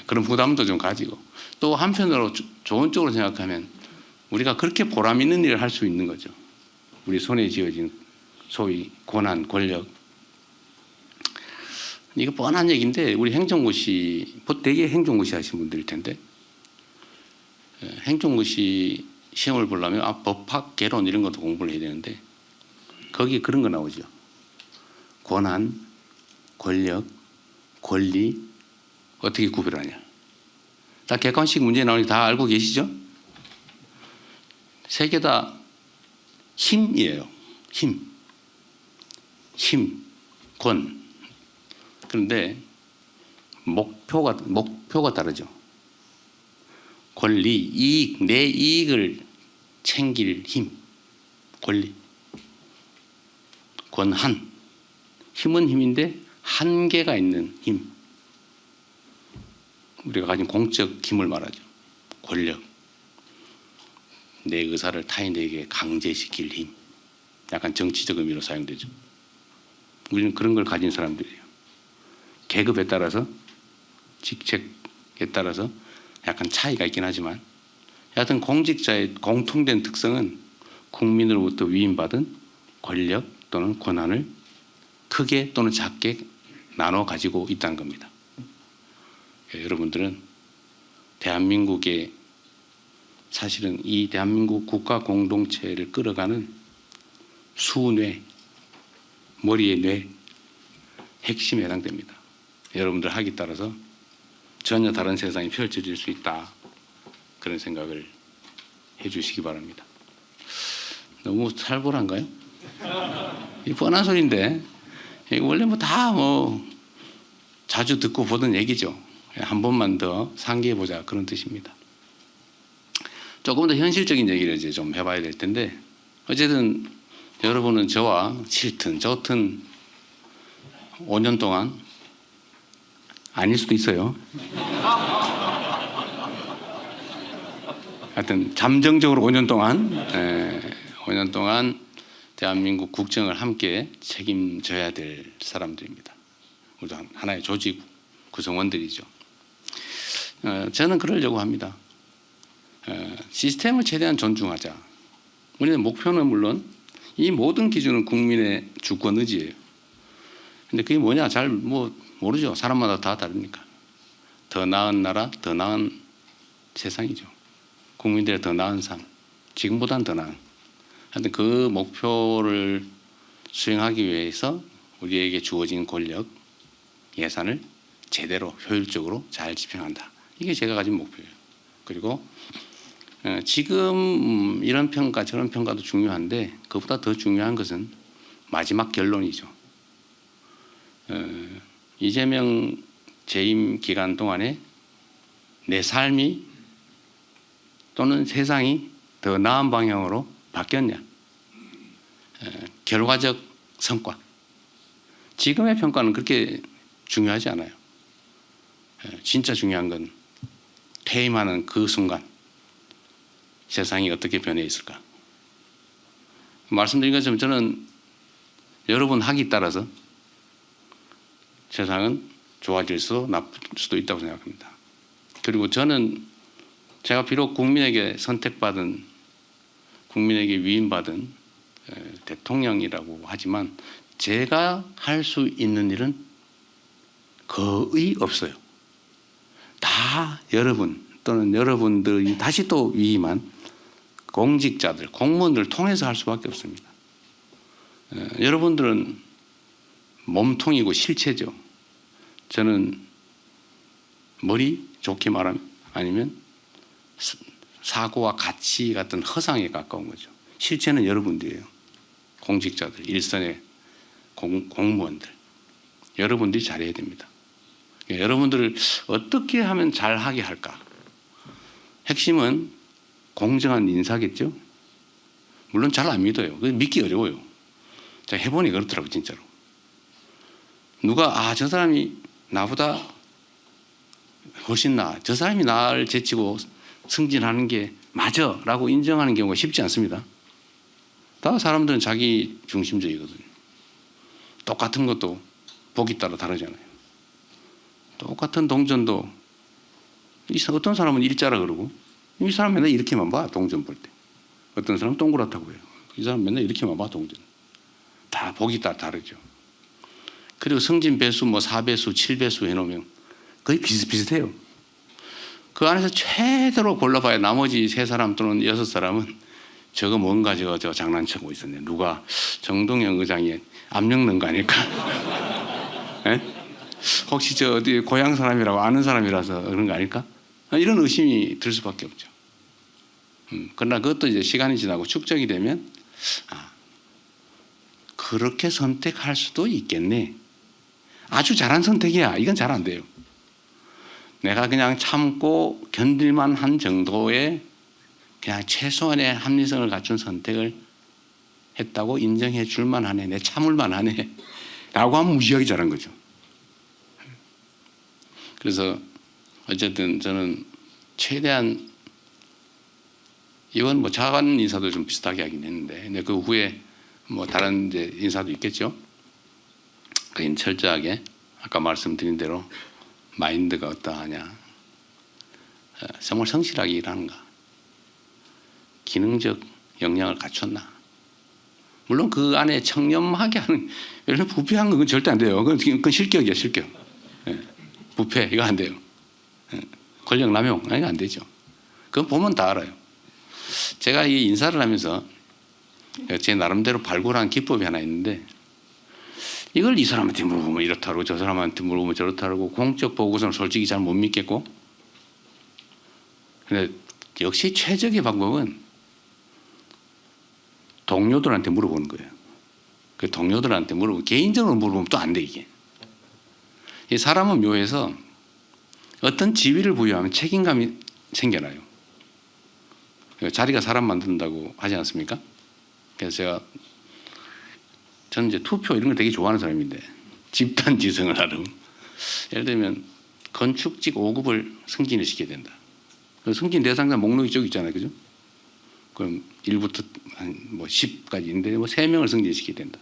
그런 부담도 좀 가지고 또 한편으로 좋은 쪽으로 생각하면 우리가 그렇게 보람 있는 일을 할 수 있는 거죠. 우리 손에 쥐어진 소위 권한, 권력. 이거 뻔한 얘기인데 우리 행정고시, 되게 행정고시 하신 분들일 텐데 행정고시 시험을 보려면 법학, 개론 이런 것도 공부를 해야 되는데 거기에 그런 거 나오죠. 권한, 권력, 권리 어떻게 구별하냐. 다 객관식 문제 나오니 다 알고 계시죠? 세 개 다 힘이에요. 힘, 권. 그런데 목표가 다르죠. 권리, 이익, 내 이익을 챙길 힘, 권리. 권한, 힘은 힘인데 한계가 있는 힘. 우리가 가진 공적 힘을 말하죠. 권력. 내 의사를 타인에게 강제시킬 힘. 약간 정치적 의미로 사용되죠. 우리는 그런 걸 가진 사람들이에요. 계급에 따라서, 직책에 따라서 약간 차이가 있긴 하지만 여하튼 공직자의 공통된 특성은 국민으로부터 위임받은 권력 또는 권한을 크게 또는 작게 나눠 가지고 있다는 겁니다. 여러분들은 대한민국의 사실은 이 대한민국 국가 공동체를 끌어가는 수뇌, 머리의 뇌, 핵심에 해당됩니다. 여러분들 하기 따라서 전혀 다른 세상이 펼쳐질 수 있다. 그런 생각을 해주시기 바랍니다. 너무 살벌한가요? 이 뻔한 소리인데 원래 다 자주 듣고 보던 얘기죠. 한 번만 더 상기해 보자 그런 뜻입니다. 조금 더 현실적인 얘기를 이제 좀 해봐야 될 텐데 어쨌든 여러분은 저와 싫든 좋든 5년 동안 아닐 수도 있어요. 하여튼 잠정적으로 5년 동안 대한민국 국정을 함께 책임져야 될 사람들입니다. 우리도 하나의 조직 구성원들이죠. 저는 그러려고 합니다. 시스템을 최대한 존중하자. 우리의 목표는 물론 이 모든 기준은 국민의 주권 의지예요. 근데 그게 뭐냐 잘 모르죠. 사람마다 다 다르니까. 더 나은 나라, 더 나은 세상이죠. 국민들의 더 나은 삶, 지금보다는 더 나은. 하여튼 그 목표를 수행하기 위해서 우리에게 주어진 권력, 예산을 제대로 효율적으로 잘 집행한다. 이게 제가 가진 목표예요. 그리고 지금 이런 평가 저런 평가도 중요한데 그보다 더 중요한 것은 마지막 결론이죠. 이재명 재임 기간 동안에 내 삶이 또는 세상이 더 나은 방향으로 바뀌었냐. 결과적 성과. 지금의 평가는 그렇게 중요하지 않아요. 진짜 중요한 건 퇴임하는 그 순간 세상이 어떻게 변해 있을까. 말씀드린 것처럼 저는 여러분 학이 따라서 세상은 좋아질 수도 나쁠 수도 있다고 생각합니다. 그리고 저는 제가 비록 국민에게 선택받은 국민에게 위임받은 대통령이라고 하지만 제가 할 수 있는 일은 거의 없어요. 다 여러분 또는 여러분들이 다시 또 위임한 공직자들, 공무원들을 통해서 할 수밖에 없습니다. 여러분들은 몸통이고 실체죠. 저는 머리 좋게 말하면 아니면 사고와 가치 같은 허상에 가까운 거죠. 실체는 여러분들이에요. 공직자들, 일선의 공무원들. 여러분들이 잘해야 됩니다. 여러분들을 어떻게 하면 잘하게 할까? 핵심은 공정한 인사겠죠. 물론 잘 안 믿어요. 믿기 어려워요. 제가 해보니 그렇더라고요. 진짜로. 누가 저 사람이 나보다 훨씬 나아. 저 사람이 나를 제치고 승진하는 게 맞아 라고 인정하는 경우가 쉽지 않습니다. 다 사람들은 자기 중심적이거든요. 똑같은 것도 보기 따라 다르잖아요. 똑같은 동전도 어떤 사람은 일자라 그러고 이 사람 맨날 이렇게만 봐 동전 볼 때. 어떤 사람은 동그랗다고 해요. 이 사람 맨날 이렇게만 봐 동전. 다 보기 따라 다르죠. 그리고 승진 배수 4배수 7배수 해놓으면 거의 비슷비슷해요. 그 안에서 최대로 골라봐야 나머지 3사람 또는 6사람은 저거 뭔가 저거 장난치고 있었네. 누가 정동영 의장이 압력 넣은 거 아닐까? 네? 혹시 저 어디 고향 사람이라고 아는 사람이라서 그런 거 아닐까? 이런 의심이 들 수밖에 없죠. 그러나 그것도 이제 시간이 지나고 축적이 되면 그렇게 선택할 수도 있겠네. 아주 잘한 선택이야. 이건 잘 안 돼요. 내가 그냥 참고 견딜만 한 정도의 그냥 최소한의 합리성을 갖춘 선택을 했다고 인정해 줄만 하네. 내 참을만 하네. 라고 하면 무지하게 잘한 거죠. 그래서 어쨌든 저는 최대한 이건 자관 인사도 좀 비슷하게 하긴 했는데 근데 그 후에 다른 이제 인사도 있겠죠. 그긴 철저하게 아까 말씀드린 대로 마인드가 어떠하냐. 정말 성실하게 일하는가. 기능적 역량을 갖췄나. 물론 그 안에 청렴하게 하는 예를 들어 부패한 건 절대 안 돼요. 그건 실격이야 실격. 부패 이거 안 돼요. 권력 남용 이거 안 되죠. 그건 보면 다 알아요. 제가 이 인사를 하면서 제 나름대로 발굴한 기법이 하나 있는데 이걸 이 사람한테 물어보면 이렇다 그러고 저 사람한테 물어보면 저렇다 그러고 공적 보고서는 솔직히 잘 못 믿겠고 근데 역시 최적의 방법은 동료들한테 물어보는 거예요. 그 동료들한테 물어보고 개인적으로 물어보면 또 안 돼 이게. 이 사람은 묘해서 어떤 지위를 부여하면 책임감이 생겨나요. 자리가 사람 만든다고 하지 않습니까? 그래서 저는 이제 투표 이런 걸 되게 좋아하는 사람인데 집단 지성을 하는 예를 들면 건축직 5급을 승진을 시켜야 된다. 승진 대상자 목록이 쭉 있잖아요, 그죠? 그럼 1부터 뭐 10까지인데 뭐 3명을 승진시켜야 된다.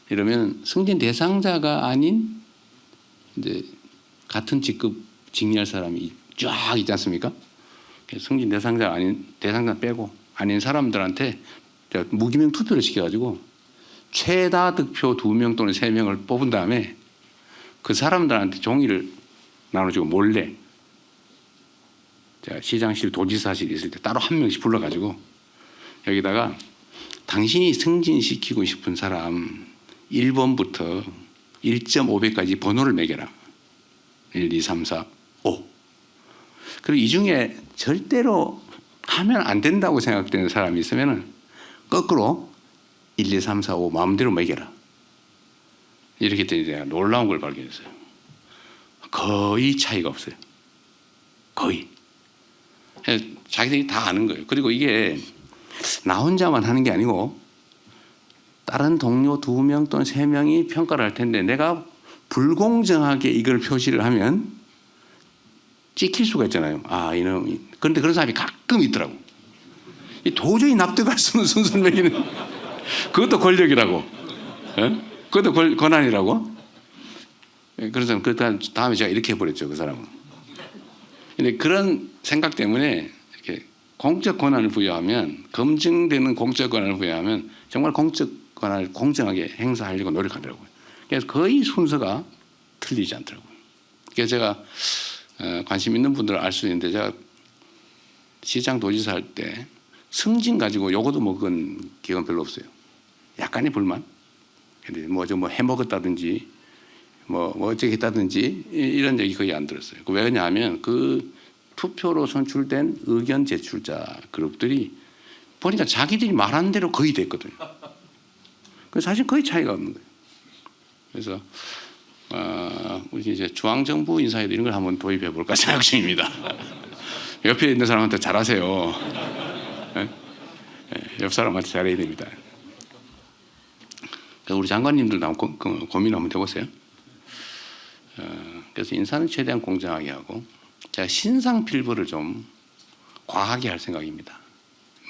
이러면 승진 대상자가 아닌 이제 같은 직급 직리할 사람이 쫙 있지 않습니까? 승진 대상자 아닌 대상자 빼고 아닌 사람들한테 무기명 투표를 시켜가지고 최다 득표 2명 또는 3명을 뽑은 다음에 그 사람들한테 종이를 나눠주고 몰래 시장실 도지사실 있을 때 따로 한 명씩 불러가지고 여기다가 당신이 승진시키고 싶은 사람 1번부터 1.5배까지 번호를 매겨라. 1, 2, 3, 4, 5. 그리고 이 중에 절대로 하면 안 된다고 생각되는 사람이 있으면 거꾸로 1, 2, 3, 4, 5 마음대로 매겨라. 이렇게 했더니 제가 놀라운 걸 발견했어요. 거의 차이가 없어요. 거의. 자기들이 다 아는 거예요. 그리고 이게 나 혼자만 하는 게 아니고 다른 동료 2명 또는 3명이 평가를 할 텐데 내가 불공정하게 이걸 표시를 하면 찍힐 수가 있잖아요. 아, 이놈이. 그런데 그런 사람이 가끔 있더라고. 도저히 납득할 수 없는 순서를 매기는 그것도 권력이라고. 예? 그것도 권한이라고. 그래서 그 다음에 제가 이렇게 해버렸죠, 그 사람은. 근데 그런 생각 때문에 이렇게 공적 권한을 부여하면 검증되는 공적 권한을 부여하면 정말 공적 권한을 공정하게 행사하려고 노력하더라고요. 그래서 거의 순서가 틀리지 않더라고요. 그래서 제가 관심 있는 분들은 알 수 있는데 제가 시장 도지사 할 때 승진 가지고 요거도 먹은 기억은 별로 없어요. 약간의 불만. 근데 뭐 해먹었다든지 뭐 어떻게 했다든지 이런 얘기 거의 안 들었어요. 왜 그러냐면 그 투표로 선출된 의견 제출자 그룹들이 보니까 자기들이 말한 대로 거의 됐거든요. 그래서 사실 거의 차이가 없는 거예요. 그래서 우리 이제 중앙정부 인사에도 이런 걸 한번 도입해 볼까 생각 중입니다. 옆에 있는 사람한테 잘하세요. 옆 사람한테 잘해야 됩니다. 우리 장관님들도 한번 고민 한번 해보세요. 그래서 인사는 최대한 공정하게 하고 제가 신상필벌을 좀 과하게 할 생각입니다.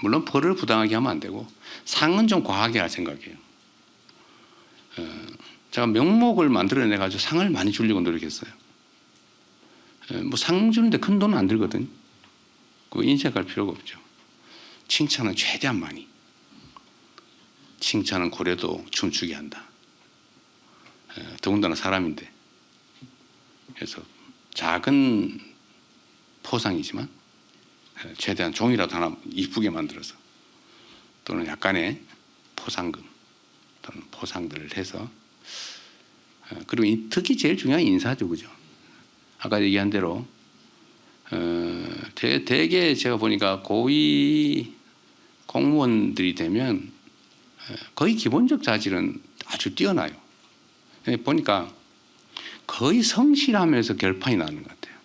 물론 벌을 부당하게 하면 안 되고 상은 좀 과하게 할 생각이에요. 제가 명목을 만들어내 가지고 상을 많이 주려고 노력했어요. 뭐 상 주는데 큰 돈은 안 들거든. 그거 인색할 필요가 없죠. 칭찬은 최대한 많이. 칭찬은 고래도 춤추게 한다. 더군다나 사람인데. 그래서 작은 포상이지만 최대한 종이라도 하나 이쁘게 만들어서 또는 약간의 포상금 또는 포상들을 해서 그리고 특히 제일 중요한 인사죠, 그죠? 아까 얘기한 대로 대개 제가 보니까 고위 공무원들이 되면 거의 기본적 자질은 아주 뛰어나요. 보니까 거의 성실하면서 결판이 나는 것 같아요.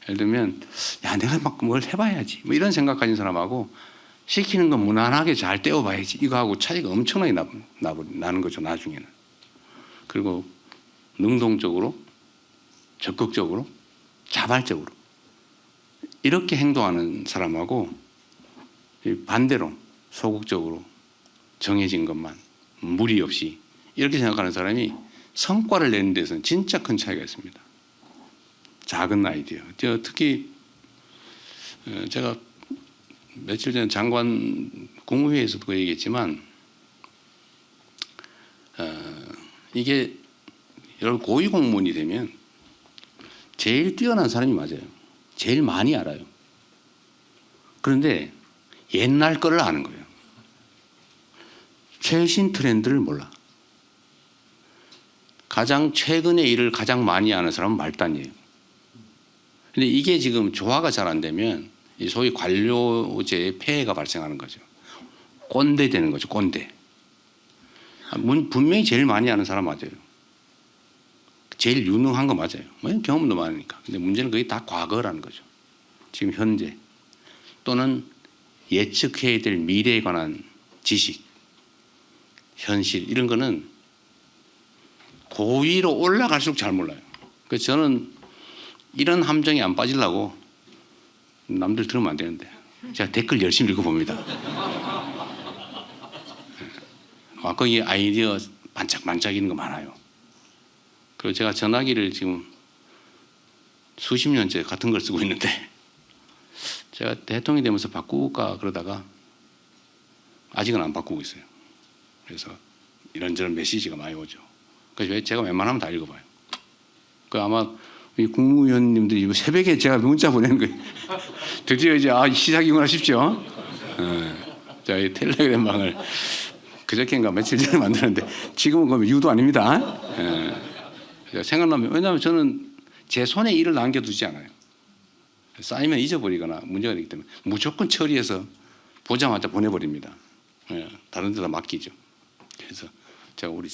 예를 들면 야 내가 막 뭘 해봐야지 뭐 이런 생각 가진 사람하고 시키는 거 무난하게 잘 떼어봐야지 이거하고 차이가 엄청나게 나는 거죠, 나중에는. 그리고 능동적으로 적극적으로 자발적으로 이렇게 행동하는 사람하고 반대로 소극적으로 정해진 것만 무리 없이 이렇게 생각하는 사람이 성과를 내는 데서는 진짜 큰 차이가 있습니다. 작은 아이디어. 특히 제가 며칠 전에 장관 국무회의에서도 그 얘기했지만 이게 여러분 고위 공무원이 되면 제일 뛰어난 사람이 맞아요. 제일 많이 알아요. 그런데 옛날 거를 아는 거예요. 최신 트렌드를 몰라. 가장 최근의 일을 가장 많이 아는 사람은 말단이에요. 근데 이게 지금 조화가 잘 안 되면 이 소위 관료제의 폐해가 발생하는 거죠. 꼰대 되는 거죠, 꼰대. 분명히 제일 많이 아는 사람 맞아요. 제일 유능한 거 맞아요. 경험도 많으니까. 근데 문제는 그게 다 과거라는 거죠. 지금 현재 또는 예측해야 될 미래에 관한 지식, 현실 이런 거는 고위로 올라갈수록 잘 몰라요. 그래서 저는 이런 함정에 안 빠지려고 남들 들으면 안 되는데 제가 댓글 열심히 읽어봅니다. 거기 아이디어 반짝반짝이는 거 많아요. 그리고 제가 전화기를 지금 수십 년째 같은 걸 쓰고 있는데 제가 대통령이 되면서 바꿀까 그러다가 아직은 안 바꾸고 있어요. 그래서 이런저런 메시지가 많이 오죠. 그래서 제가 웬만하면 다 읽어봐요. 그 아마 이 국무위원님들이 새벽에 제가 문자 보내는 거예요. 드디어 이제 시작이구나 싶죠. 자, 이 텔레그램방을 그저께인가 며칠 전에 만들었는데 지금은 그럼 유도 아닙니다. 생각나면 왜냐하면 저는 제 손에 일을 남겨두지 않아요. 쌓이면 잊어버리거나 문제가 되기 때문에 무조건 처리해서 보자마자 보내버립니다. 다른 데다 맡기죠. 그래서 제가 우리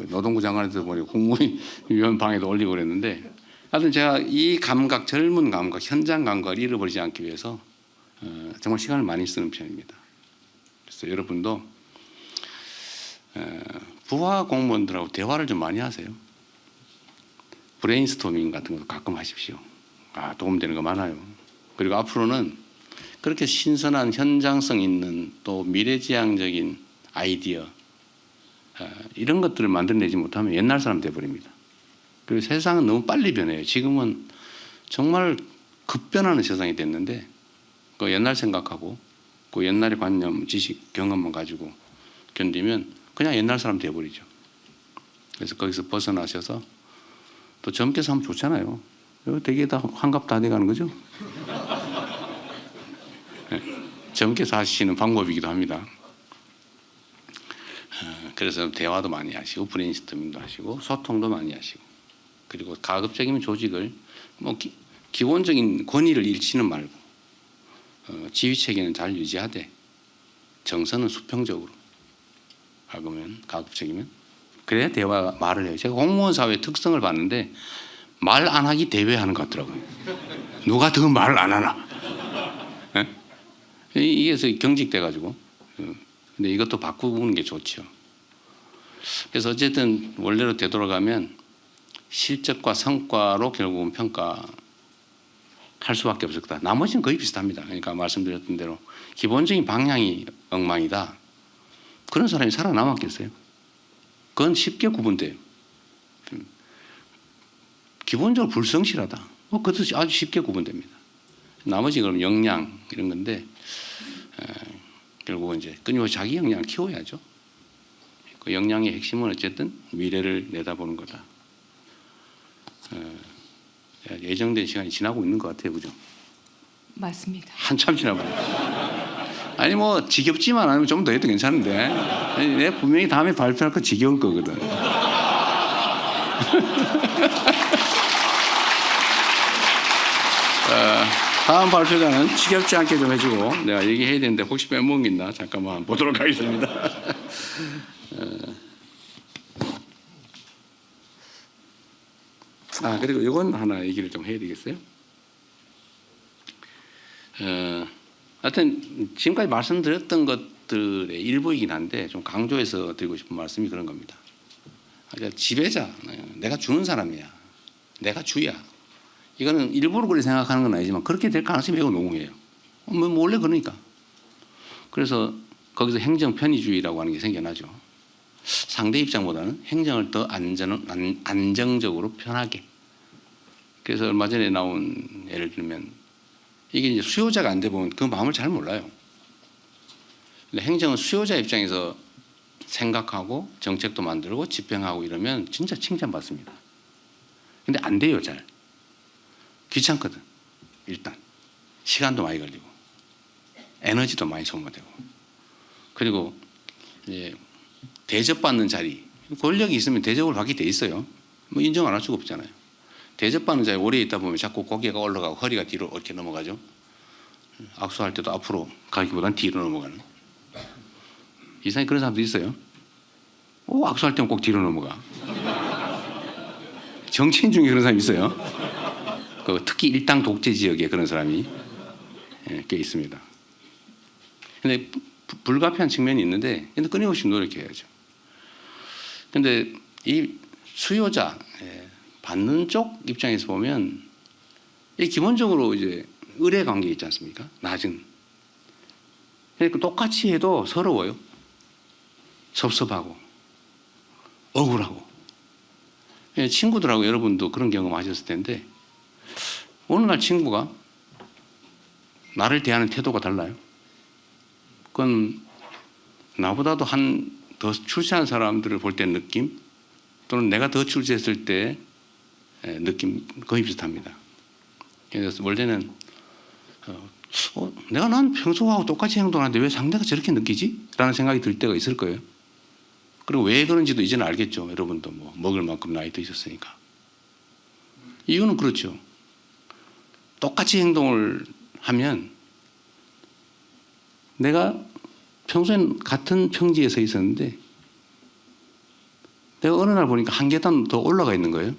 노동부 장관한테 보니 국무위원 방에도 올리고 그랬는데 하여튼 제가 이 감각, 젊은 감각, 현장 감각을 잃어버리지 않기 위해서 정말 시간을 많이 쓰는 편입니다. 그래서 여러분도 부하 공무원들하고 대화를 좀 많이 하세요. 브레인스토밍 같은 것도 가끔 하십시오. 도움되는 거 많아요. 그리고 앞으로는 그렇게 신선한 현장성 있는 또 미래지향적인 아이디어 이런 것들을 만들어내지 못하면 옛날 사람 돼버립니다. 그리고 세상은 너무 빨리 변해요. 지금은 정말 급변하는 세상이 됐는데 그 옛날 생각하고 그 옛날의 관념, 지식, 경험만 가지고 견디면 그냥 옛날 사람 돼버리죠. 그래서 거기서 벗어나셔서 또 젊게 사면 좋잖아요. 되게 다 환갑 다 돼가는 거죠. 젊게 사시는 방법이기도 합니다. 그래서 대화도 많이 하시고 브레인스토밍도 하시고 소통도 많이 하시고 그리고 가급적이면 조직을 기본적인 권위를 잃지는 말고 지휘 체계는 잘 유지하되 정서는 수평적으로 하면 가급적이면 그래야 대화 말을 해요. 제가 공무원 사회의 특성을 봤는데 말 안 하기 대회하는 것 같더라고요. 누가 더 말을 안 하나. 이게 경직돼 가지고 근데 이것도 바꾸는 게 좋죠. 그래서 어쨌든 원래로 되돌아가면 실적과 성과로 결국은 평가할 수밖에 없을 거다. 나머지는 거의 비슷합니다. 그러니까 말씀드렸던 대로 기본적인 방향이 엉망이다. 그런 사람이 살아남았겠어요? 그건 쉽게 구분돼요. 기본적으로 불성실하다. 그것도 아주 쉽게 구분됩니다. 나머지 그럼 역량 이런 건데 결국은 이제 끊임없이 자기 역량을 키워야죠. 그 역량의 핵심은 어쨌든 미래를 내다보는 거다. 예정된 시간이 지나고 있는 것 같아요, 그죠? 맞습니다. 한참 지나버려. 아니 뭐 지겹지만 않으면 좀 더 해도 괜찮은데 내가 분명히 다음에 발표할 거 지겨울 거거든. 다음 발표자는 지겹지 않게 좀 해주고 내가 얘기해야 되는데 혹시 빼먹은 게 있나 잠깐만 보도록 하겠습니다. 그리고 이건 하나 얘기를 좀 해야 되겠어요. 하여튼 지금까지 말씀드렸던 것들의 일부이긴 한데 좀 강조해서 드리고 싶은 말씀이 그런 겁니다. 그러니까 지배자, 내가 주는 사람이야, 내가 주야. 이거는 일부러 그렇게 생각하는 건 아니지만 그렇게 될 가능성이 매우 농후해요. 원래 그러니까. 그래서 거기서 행정 편의주의라고 하는 게 생겨나죠. 상대 입장보다는 행정을 더 안정적으로 편하게. 그래서 얼마 전에 나온 예를 들면 이게 이제 수요자가 안 돼 보면 그 마음을 잘 몰라요. 근데 행정은 수요자 입장에서 생각하고 정책도 만들고 집행하고 이러면 진짜 칭찬받습니다. 근데 안 돼요, 잘. 귀찮거든. 일단 시간도 많이 걸리고 에너지도 많이 소모되고 그리고 이제 대접받는 자리 권력이 있으면 대접을 받게 돼 있어요. 뭐 인정 안 할 수가 없잖아요. 대접받는 자리에 오래 있다 보면 자꾸 고개가 올라가고 허리가 뒤로 이렇게 넘어가죠. 악수할 때도 앞으로 가기보단 뒤로 넘어가는 이상하게 그런 사람도 있어요. 악수할 때는 꼭 뒤로 넘어가. 정치인 중에 그런 사람이 있어요. 특히 일당 독재 지역에 그런 사람이 꽤 있습니다. 근데 불가피한 측면이 있는데 근데 끊임없이 노력해야죠. 근데 이 수요자 받는 쪽 입장에서 보면 이 기본적으로 이제 의뢰 관계 있지 않습니까? 낮은. 그러니까 똑같이 해도 서러워요. 섭섭하고 억울하고. 친구들하고 여러분도 그런 경험하셨을 텐데 어느 날 친구가 나를 대하는 태도가 달라요. 그건 나보다도 더 출세한 사람들을 볼 때 느낌 또는 내가 더 출세했을 때 느낌 거의 비슷합니다. 그래서 원래는 내가 난 평소하고 똑같이 행동하는데 왜 상대가 저렇게 느끼지? 라는 생각이 들 때가 있을 거예요. 그리고 왜 그런지도 이제는 알겠죠. 여러분도 뭐 먹을 만큼 나이 드셨으니까. 이유는 그렇죠. 똑같이 행동을 하면 내가 평소엔 같은 평지에 서 있었는데 내가 어느 날 보니까 한 계단 더 올라가 있는 거예요.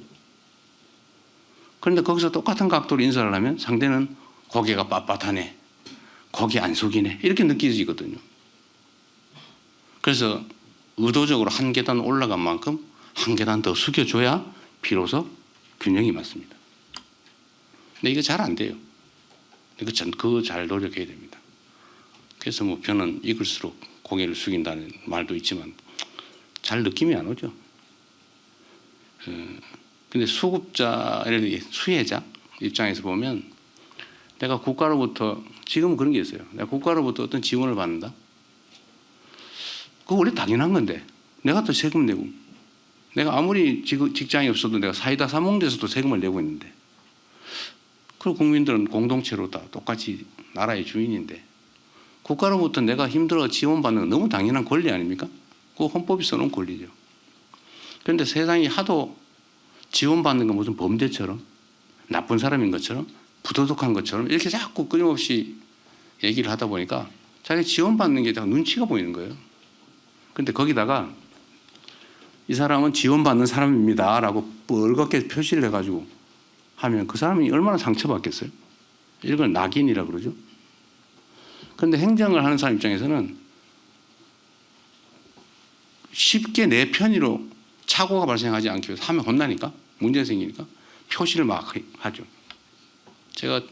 그런데 거기서 똑같은 각도로 인사를 하면 상대는 고개가 빳빳하네, 고개 안 숙이네 이렇게 느껴지거든요. 그래서 의도적으로 한 계단 올라간 만큼 한 계단 더 숙여줘야 비로소 균형이 맞습니다. 근데 이거 잘 안 돼요. 그거 잘 노력해야 됩니다. 그래서 뭐 벼는 익을수록 고개를 숙인다는 말도 있지만 잘 느낌이 안 오죠. 근데 수혜자 입장에서 보면 내가 국가로부터 지금은 그런 게 있어요. 내가 국가로부터 어떤 지원을 받는다. 그거 원래 당연한 건데 내가 또 세금 내고 내가 아무리 직장이 없어도 내가 사이다 사몽돼서도 세금을 내고 있는데 그리고 국민들은 공동체로 다 똑같이 나라의 주인인데 국가로부터 내가 힘들어 지원받는 건 너무 당연한 권리 아닙니까? 그거 헌법이 써놓은 권리죠. 그런데 세상이 하도 지원받는 건 무슨 범죄처럼 나쁜 사람인 것처럼 부도덕한 것처럼 이렇게 자꾸 끊임없이 얘기를 하다 보니까 자기 지원받는 게 다 눈치가 보이는 거예요. 그런데 거기다가 이 사람은 지원받는 사람입니다 라고 뻘겋게 표시를 해가지고 하면 그 사람이 얼마나 상처받겠어요? 이걸 낙인이라 그러죠. 그런데 행정을 하는 사람 입장에서는 쉽게 내 편의로 착오가 발생하지 않기 위해서 하면 혼나니까 문제 생기니까 표시를 막 하죠. 제가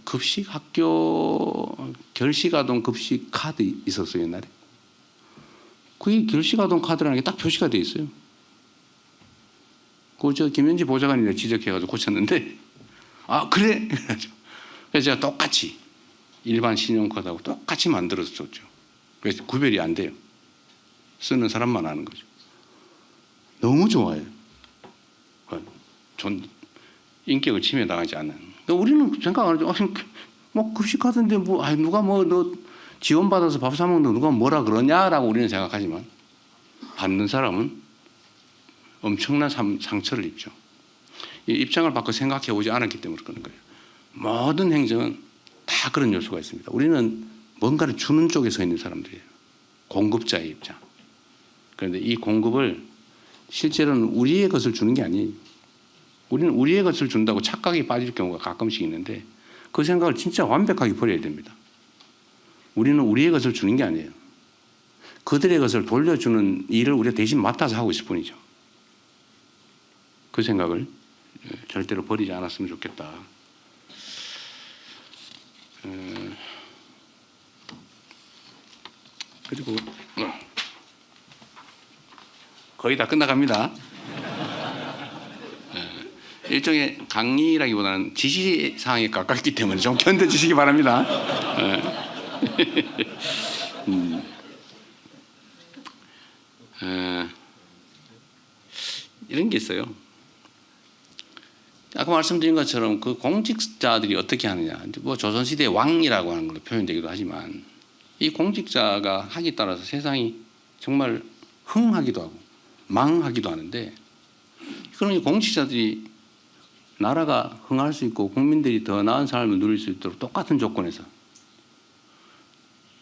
급식 학교 결식아동 급식 카드 있었어요 옛날에. 그게 결식아동 카드라는 게 딱 표시가 돼 있어요. 그 저 김현지 보좌관이 지적해가지고 고쳤는데 아 그래? 그래서 제가 똑같이 일반 신용카드하고 똑같이 만들어서 줬죠. 그래서 구별이 안 돼요. 쓰는 사람만 아는 거죠. 너무 좋아요. 인격을 침해당하지 않는. 우리는 생각 안 하죠. 뭐 급식카드인데 뭐 누가 뭐 너 지원받아서 밥 사 먹는 누가 뭐라 그러냐라고 우리는 생각하지만 받는 사람은 엄청난 상처를 입죠. 이 입장을 바꿔 생각해 오지 않았기 때문에 그런 거예요. 모든 행정은 다 그런 요소가 있습니다. 우리는 뭔가를 주는 쪽에 서 있는 사람들이에요. 공급자의 입장. 그런데 이 공급을 실제로는 우리의 것을 주는 게 아니에요. 우리는 우리의 것을 준다고 착각이 빠질 경우가 가끔씩 있는데 그 생각을 진짜 완벽하게 버려야 됩니다. 우리는 우리의 것을 주는 게 아니에요. 그들의 것을 돌려주는 일을 우리가 대신 맡아서 하고 있을 뿐이죠. 그 생각을 절대로 버리지 않았으면 좋겠다. 그리고 거의 다 끝나갑니다. 일종의 강의라기보다는 지시사항에 가깝기 때문에 좀 견뎌주시기 바랍니다. 이런 게 있어요. 아까 말씀드린 것처럼 그 공직자들이 어떻게 하느냐. 뭐 조선시대의 왕이라고 하는 걸로 표현되기도 하지만 이 공직자가 하기 따라서 세상이 정말 흥하기도 하고 망하기도 하는데 그런 공직자들이 나라가 흥할 수 있고 국민들이 더 나은 삶을 누릴 수 있도록 똑같은 조건에서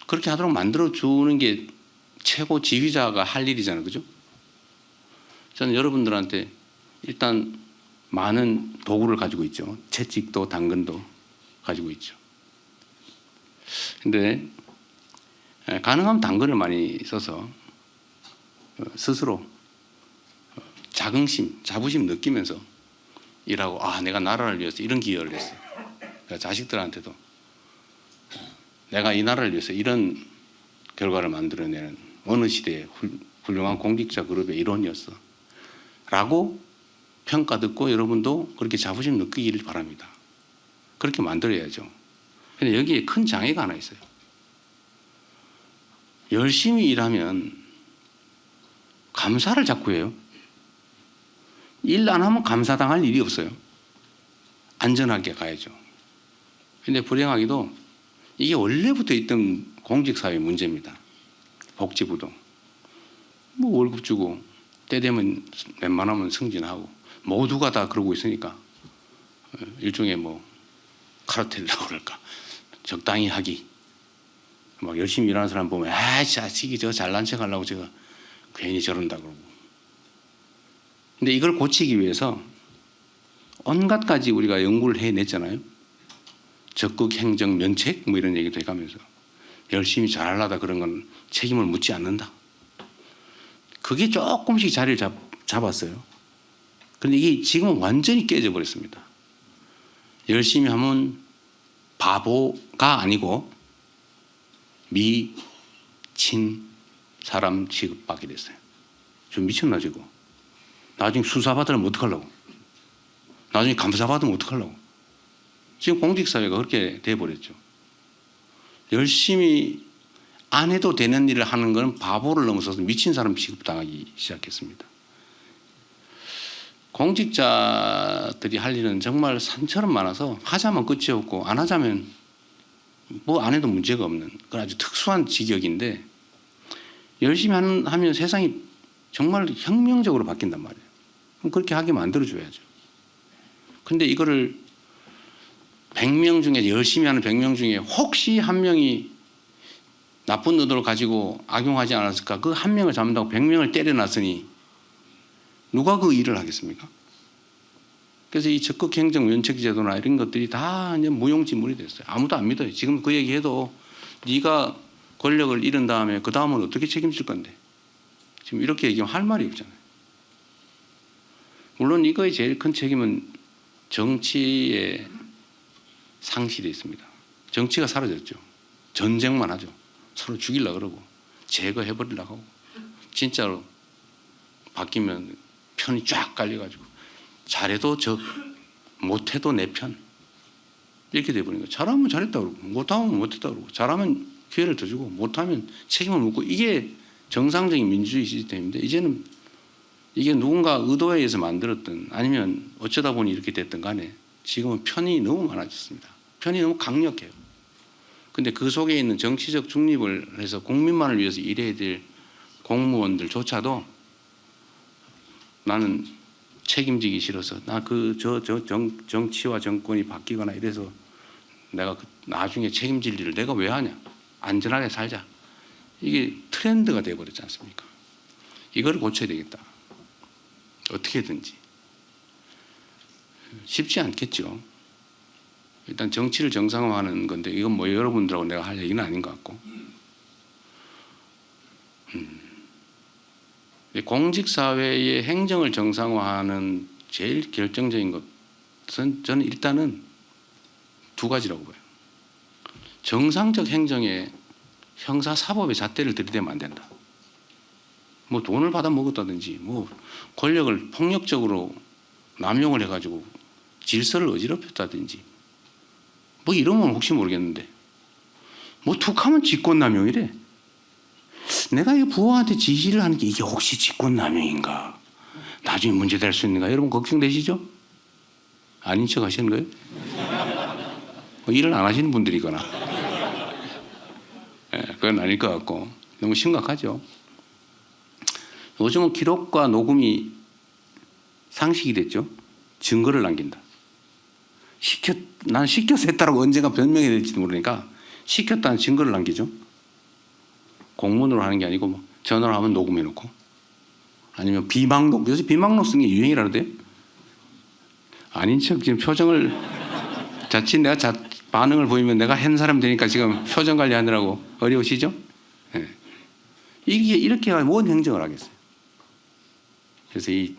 그렇게 하도록 만들어주는 게 최고 지휘자가 할 일이잖아요. 그죠? 저는 여러분들한테 일단 많은 도구를 가지고 있죠. 채찍도 당근도 가지고 있죠. 근데 가능하면 당근을 많이 써서 스스로 자부심 느끼면서 일하고 내가 나라를 위해서 이런 기여를 했어요. 그러니까 자식들한테도 내가 이 나라를 위해서 이런 결과를 만들어내는 어느 시대의 훌륭한 공직자 그룹의 일원이었어 라고 평가 듣고 여러분도 그렇게 자부심 느끼기를 바랍니다. 그렇게 만들어야죠. 근데 여기에 큰 장애가 하나 있어요. 열심히 일하면 감사를 자꾸 해요. 일 안 하면 감사당할 일이 없어요. 안전하게 가야죠. 근데 불행하게도 이게 원래부터 있던 공직사회 문제입니다. 복지부도 뭐 월급 주고 때 되면 웬만하면 승진하고 모두가 다 그러고 있으니까 일종의 뭐 카르텔이라고 그럴까, 적당히 하기. 막 열심히 일하는 사람 보면 자식이 저 잘난 척 하려고 제가 괜히 저런다 그러고. 근데 이걸 고치기 위해서 온갖 가지 우리가 연구를 해냈잖아요. 적극 행정 면책 뭐 이런 얘기도 해가면서 열심히 잘하려다 그런 건 책임을 묻지 않는다. 그게 조금씩 자리를 잡았어요. 그런데 이게 지금은 완전히 깨져 버렸습니다. 열심히 하면 바보가 아니고 미친 사람 취급받게 됐어요. 좀 미쳤나 지금. 나중에 수사받으면 어떡하려고. 나중에 감사받으면 어떡하려고. 지금 공직사회가 그렇게 돼버렸죠. 열심히 안 해도 되는 일을 하는 건 바보를 넘어서서 미친 사람 취급당하기 시작했습니다. 공직자들이 할 일은 정말 산처럼 많아서 하자면 끝이 없고 안 하자면 뭐 안 해도 문제가 없는 그런 아주 특수한 직역인데 열심히 하면 세상이 정말 혁명적으로 바뀐단 말이에요. 그럼 그렇게 하게 만들어줘야죠. 근데 이거를 100명 중에 열심히 하는 100명 중에 혹시 한 명이 나쁜 의도를 가지고 악용하지 않았을까? 그 한 명을 잡는다고 100명을 때려놨으니 누가 그 일을 하겠습니까? 그래서 이 적극 행정 면책 제도나 이런 것들이 다 이제 무용지물이 됐어요. 아무도 안 믿어요. 지금 그 얘기해도 네가 권력을 잃은 다음에 그 다음은 어떻게 책임질 건데? 지금 이렇게 얘기하면 할 말이 없잖아요. 물론 이거의 제일 큰 책임은 정치의 상실이 있습니다. 정치가 사라졌죠. 전쟁만 하죠. 서로 죽이려고 그러고 제거해버리려고 하고 진짜로 바뀌면 편이 쫙 깔려가지고 잘해도 적, 못해도 내 편 이렇게 돼버린 거예요. 잘하면 잘했다 그러고 못하면 못했다 그러고 잘하면 기회를 더 주고 못하면 책임을 묻고 이게 정상적인 민주주의 시스템인데 이제는 이게 누군가 의도에 의해서 만들었든 아니면 어쩌다 보니 이렇게 됐든 간에 지금은 편이 너무 많아졌습니다. 편이 너무 강력해요. 근데 그 속에 있는 정치적 중립을 해서 국민만을 위해서 일해야 될 공무원들조차도 나는 책임지기 싫어서 나 정치와 정권이 바뀌거나 이래서 내가 나중에 책임질 일을 내가 왜 하냐. 안전하게 살자. 이게 트렌드가 돼버렸지 않습니까? 이걸 고쳐야 되겠다. 어떻게든지. 쉽지 않겠죠. 일단 정치를 정상화하는 건데 이건 뭐 여러분들하고 내가 할 얘기는 아닌 것 같고 공직사회의 행정을 정상화하는 제일 결정적인 것은 저는 일단은 두 가지라고 봐요. 정상적 행정에 형사사법의 잣대를 들이대면 안 된다. 뭐 돈을 받아 먹었다든지 뭐 권력을 폭력적으로 남용을 해가지고 질서를 어지럽혔다든지 뭐 이러면 혹시 모르겠는데 뭐 툭하면 직권남용이래. 내가 이 부하한테 지시를 하는 게 이게 혹시 직권남용인가? 나중에 문제될 수 있는가? 여러분 걱정되시죠? 아닌 척 하시는 거예요? 뭐 일을 안 하시는 분들이거나 그건 아닐 것 같고 너무 심각하죠. 요즘은 기록과 녹음이 상식이 됐죠. 증거를 남긴다. 난 시켜서 했다라고 언젠가 변명해야 될지도 모르니까 시켰다는 증거를 남기죠. 공문으로 하는 게 아니고 뭐 전화로 하면 녹음해놓고 아니면 비망록, 요새 비망록 쓰는 게 유행이라는데 아닌 척 지금 표정을 자칫 내가 반응을 보이면 내가 한 사람 되니까 지금 표정 관리하느라고 어려우시죠? 네. 이게 이렇게 뭔 행정을 하겠어요. 그래서 이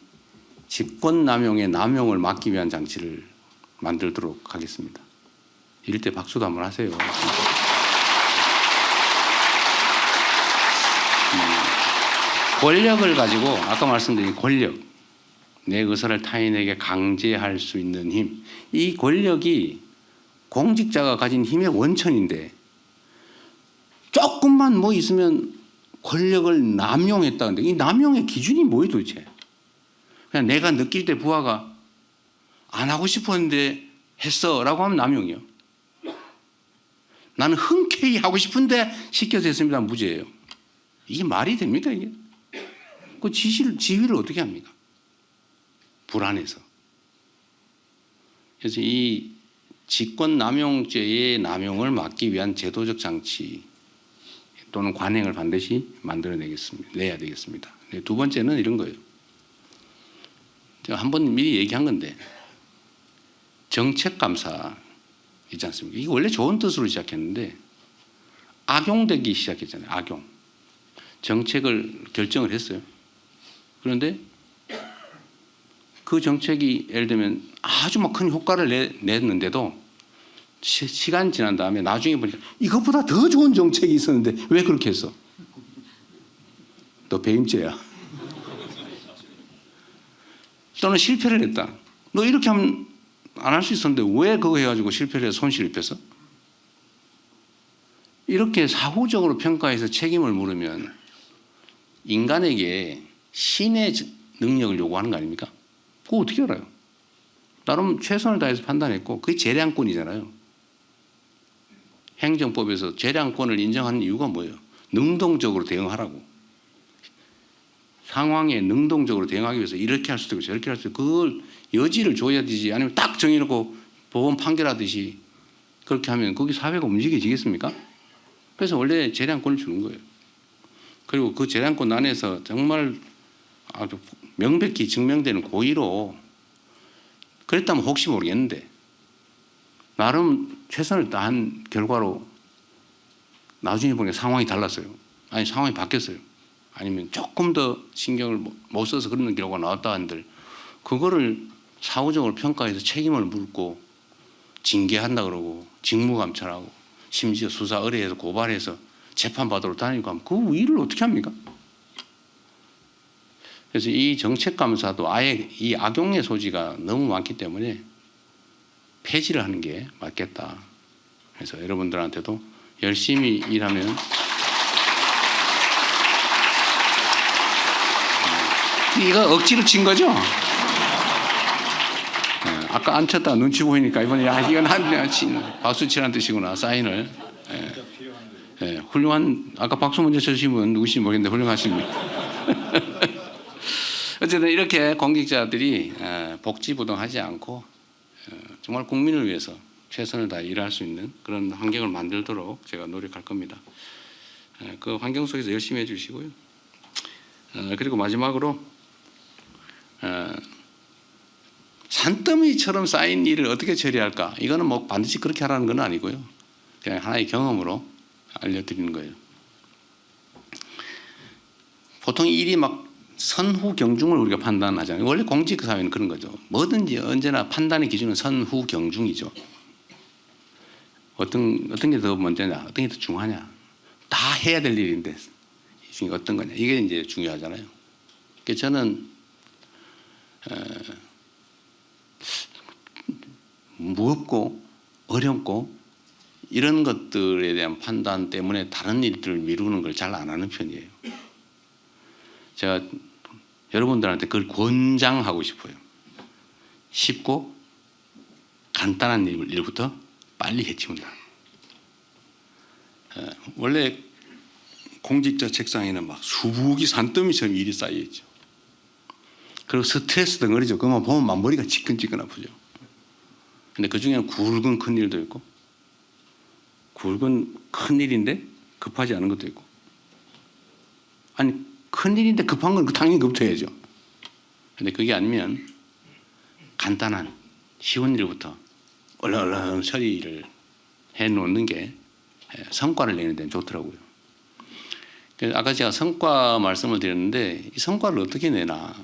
직권남용의 남용을 막기 위한 장치를 만들도록 하겠습니다. 이럴 때 박수도 한번 하세요. 권력을 가지고 아까 말씀드린 권력, 내 의사를 타인에게 강제할 수 있는 힘, 이 권력이 공직자가 가진 힘의 원천인데 조금만 뭐 있으면 권력을 남용했다는데 이 남용의 기준이 뭐예요 도대체? 그냥 내가 느낄 때 부하가 안 하고 싶었는데 했어라고 하면 남용이요. 나는 흔쾌히 하고 싶은데 시켜서 했습니다. 무죄예요. 이게 말이 됩니까 이게? 그 지휘를 어떻게 합니까? 불안해서. 그래서 이 직권남용죄의 남용을 막기 위한 제도적 장치 또는 관행을 반드시 내야 되겠습니다. 두 번째는 이런 거예요. 제가 한번 미리 얘기한 건데 정책감사 있지 않습니까? 이게 원래 좋은 뜻으로 시작했는데 악용되기 시작했잖아요. 악용. 정책을 결정을 했어요. 그런데 그 정책이 예를 들면 아주 막 큰 효과를 냈는데도 시간 지난 다음에 나중에 보니까 이것보다 더 좋은 정책이 있었는데 왜 그렇게 했어? 너 배임죄야. 또는 실패를 했다. 너 이렇게 하면 안 할 수 있었는데 왜 그거 해가지고 실패를 해서 손실 입혔어? 이렇게 사후적으로 평가해서 책임을 물으면 인간에게 신의 능력을 요구하는 거 아닙니까? 그거 어떻게 알아요? 나름 최선을 다해서 판단했고 그게 재량권이잖아요. 행정법에서 재량권을 인정하는 이유가 뭐예요? 능동적으로 대응하라고. 상황에 능동적으로 대응하기 위해서 이렇게 할 수도 있고 저렇게 할 수도 있고 그걸 여지를 줘야 되지 아니면 딱 정해놓고 법원 판결하듯이 그렇게 하면 거기 사회가 움직여지겠습니까? 그래서 원래 재량권을 주는 거예요. 그리고 그 재량권 안에서 정말 아주 명백히 증명되는 고의로 그랬다면 혹시 모르겠는데 나름 최선을 다한 결과로 나중에 보니까 상황이 달랐어요. 아니 상황이 바뀌었어요. 아니면 조금 더 신경을 못 써서 그런 결과가 나왔다 한들 그거를 사후적으로 평가해서 책임을 묻고 징계한다 그러고 직무감찰하고 심지어 수사 의뢰해서 고발해서 재판받으러 다니고 하면 그 일을 어떻게 합니까? 그래서 이 정책감사도 아예 이 악용의 소지가 너무 많기 때문에 폐지를 하는 게 맞겠다. 그래서 여러분들한테도 열심히 일하면 이거 억지로 친 거죠? 아까 안 쳤다 눈치 보이니까 이번에 야 이건 박수 치라는 뜻이구나 사인을. 훌륭한 아까 박수 먼저 쳐주신 분 누구신지 모르겠는데 훌륭하십니다. 어쨌든 이렇게 공직자들이 복지부동하지 않고 정말 국민을 위해서 최선을 다해 일할 수 있는 그런 환경을 만들도록 제가 노력할 겁니다. 그 환경 속에서 열심히 해주시고요. 그리고 마지막으로 산더미처럼 쌓인 일을 어떻게 처리할까? 이거는 뭐 반드시 그렇게 하라는 건 아니고요. 그냥 하나의 경험으로 알려드리는 거예요. 보통 일이 막 선후 경중을 우리가 판단하잖아요. 원래 공직 사회는 그런 거죠. 뭐든지 언제나 판단의 기준은 선후 경중이죠. 어떤 게 더 먼저냐, 어떤 게 더 중요하냐, 다 해야 될 일인데 이 중에 어떤 거냐 이게 이제 중요하잖아요. 그래서 저는 무겁고 어렵고 이런 것들에 대한 판단 때문에 다른 일들을 미루는 걸 잘 안 하는 편이에요. 제가 여러분들한테 그걸 권장하고 싶어요. 쉽고 간단한 일부터 빨리 해치운다. 원래 공직자 책상에는 막 수북이 산더미처럼 일이 쌓여있죠. 그리고 스트레스 덩어리죠. 그것만 보면 막 머리가 지끈지끈 아프죠. 근데 그 중에는 굵은 큰 일도 있고 굵은 큰 일인데 급하지 않은 것도 있고 아니 큰 일인데 급한 건 당연히 급해야죠. 근데 그게 아니면 간단한 쉬운 일부터 얼른 처리를 해놓는 게 성과를 내는 데는 좋더라고요. 그래서 아까 제가 성과 말씀을 드렸는데 이 성과를 어떻게 내나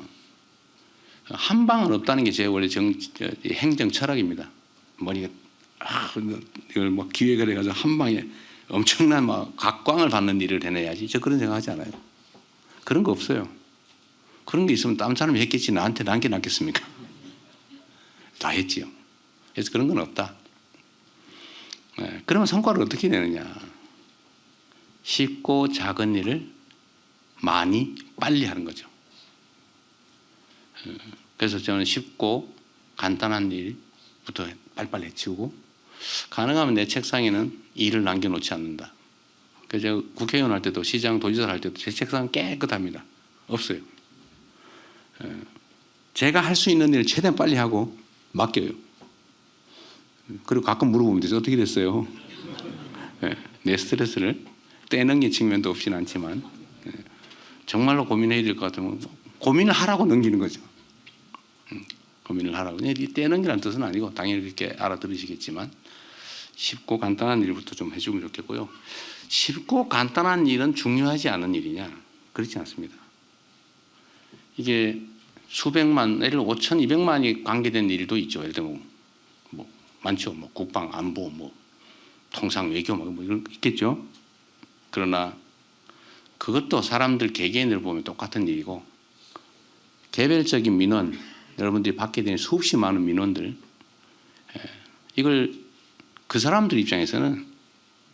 한 방은 없다는 게 제 원래 행정 철학입니다. 머리가 이걸 막 기획을 해가지고 한 방에 엄청난 막 각광을 받는 일을 해내야지. 저 그런 생각하지 않아요. 그런 거 없어요. 그런 게 있으면 다른 사람이 했겠지 나한테 남겨놨겠습니까? 다 했지요. 그래서 그런 건 없다. 그러면 성과를 어떻게 내느냐? 쉽고 작은 일을 많이 빨리 하는 거죠. 그래서 저는 쉽고 간단한 일부터 빨리빨리 해치우고 가능하면 내 책상에는 일을 남겨놓지 않는다. 그래서 제가 국회의원 할 때도 시장 도지사 할 때도 제 책상은 깨끗합니다. 없어요. 제가 할 수 있는 일을 최대한 빨리 하고 맡겨요. 그리고 가끔 물어보면 되죠. 어떻게 됐어요? 내 스트레스를 떼넘긴 측면도 없진 않지만 정말로 고민해야 될 것 같으면 고민을 하라고 넘기는 거죠. 고민을 하라고. 떼넘기라는 뜻은 아니고 당연히 그렇게 알아들으시겠지만 쉽고 간단한 일부터 좀 해주면 좋겠고요. 쉽고 간단한 일은 중요하지 않은 일이냐? 그렇지 않습니다. 이게 수백만, 예를 들어 5,200만이 관계된 일도 있죠. 예를 들면 뭐 많죠. 뭐 국방, 안보, 뭐 통상, 외교 뭐 이런 거 있겠죠. 그러나 그것도 사람들 개개인을 보면 똑같은 일이고 개별적인 민원, 여러분들이 받게 되는 수없이 많은 민원들, 이걸 그 사람들 입장에서는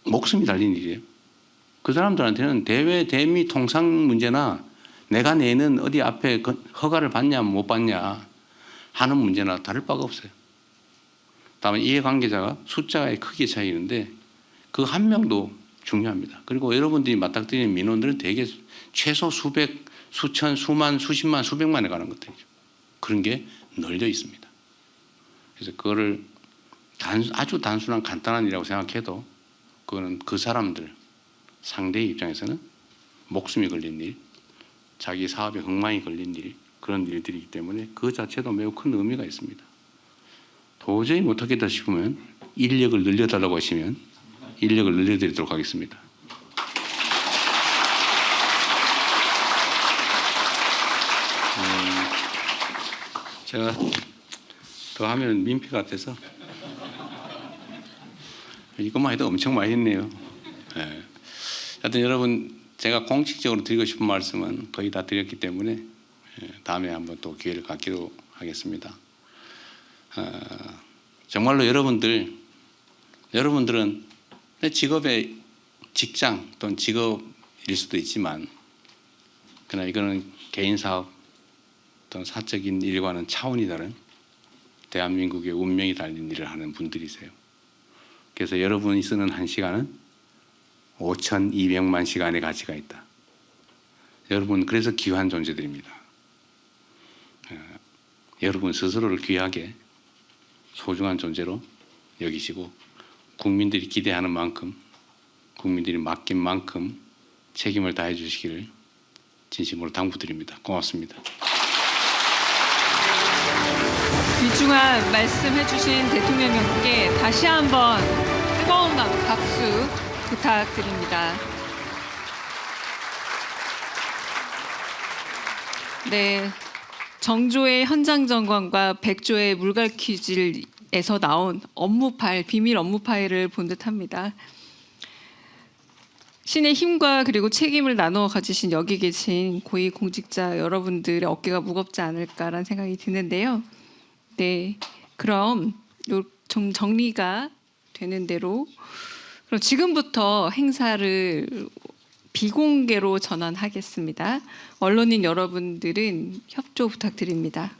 목숨이 달린 일이에요. 그 사람들한테는 대외 대미 통상 문제나 내가 내는 어디 앞에 허가를 받냐 못 받냐 하는 문제나 다를 바가 없어요. 다만 이해관계자가 숫자의 크기 차이인데 그 한 명도 중요합니다. 그리고 여러분들이 맞닥뜨리는 민원들은 대개 최소 수백, 수천, 수만, 수십만, 수백만에 가는 것들이죠. 그런 게 널려 있습니다. 그래서 그거를 아주 단순한 간단한 일이라고 생각해도 그거는 그 사람들 상대의 입장에서는 목숨이 걸린 일, 자기 사업에 엉망이 걸린 일, 그런 일들이기 때문에 그 자체도 매우 큰 의미가 있습니다. 도저히 못하겠다 싶으면 인력을 늘려달라고 하시면 인력을 늘려드리도록 하겠습니다. 제가 더 하면 민폐 같아서 이것만 해도 엄청 많이 했네요. 하여튼 여러분 제가 공식적으로 드리고 싶은 말씀은 거의 다 드렸기 때문에 다음에 한번 또 기회를 갖기로 하겠습니다. 정말로 여러분들은 내 직업의 직장 또는 직업일 수도 있지만 그러나 이거는 개인 사업 또는 사적인 일과는 차원이 다른 대한민국의 운명이 달린 일을 하는 분들이세요. 그래서 여러분이 쓰는 1시간은 5,200만 시간의 가치가 있다. 여러분 그래서 귀한 존재들입니다. 여러분 스스로를 귀하게 소중한 존재로 여기시고 국민들이 기대하는 만큼 국민들이 맡긴 만큼 책임을 다해 주시기를 진심으로 당부드립니다. 고맙습니다. 귀중한 말씀해 주신 대통령님께 다시 한번 뜨거운 박수 부탁드립니다. 네, 정조의 현장 점검과 백조의 물갈 퀴즈에서 나온 업무 파일, 비밀 업무 파일을 본 듯합니다. 신의 힘과 그리고 책임을 나누어 가지신 여기 계신 고위 공직자 여러분들의 어깨가 무겁지 않을까라는 생각이 드는데요. 네, 그럼 좀 정리가 되는 대로 그럼 지금부터 행사를 비공개로 전환하겠습니다. 언론인 여러분들은 협조 부탁드립니다.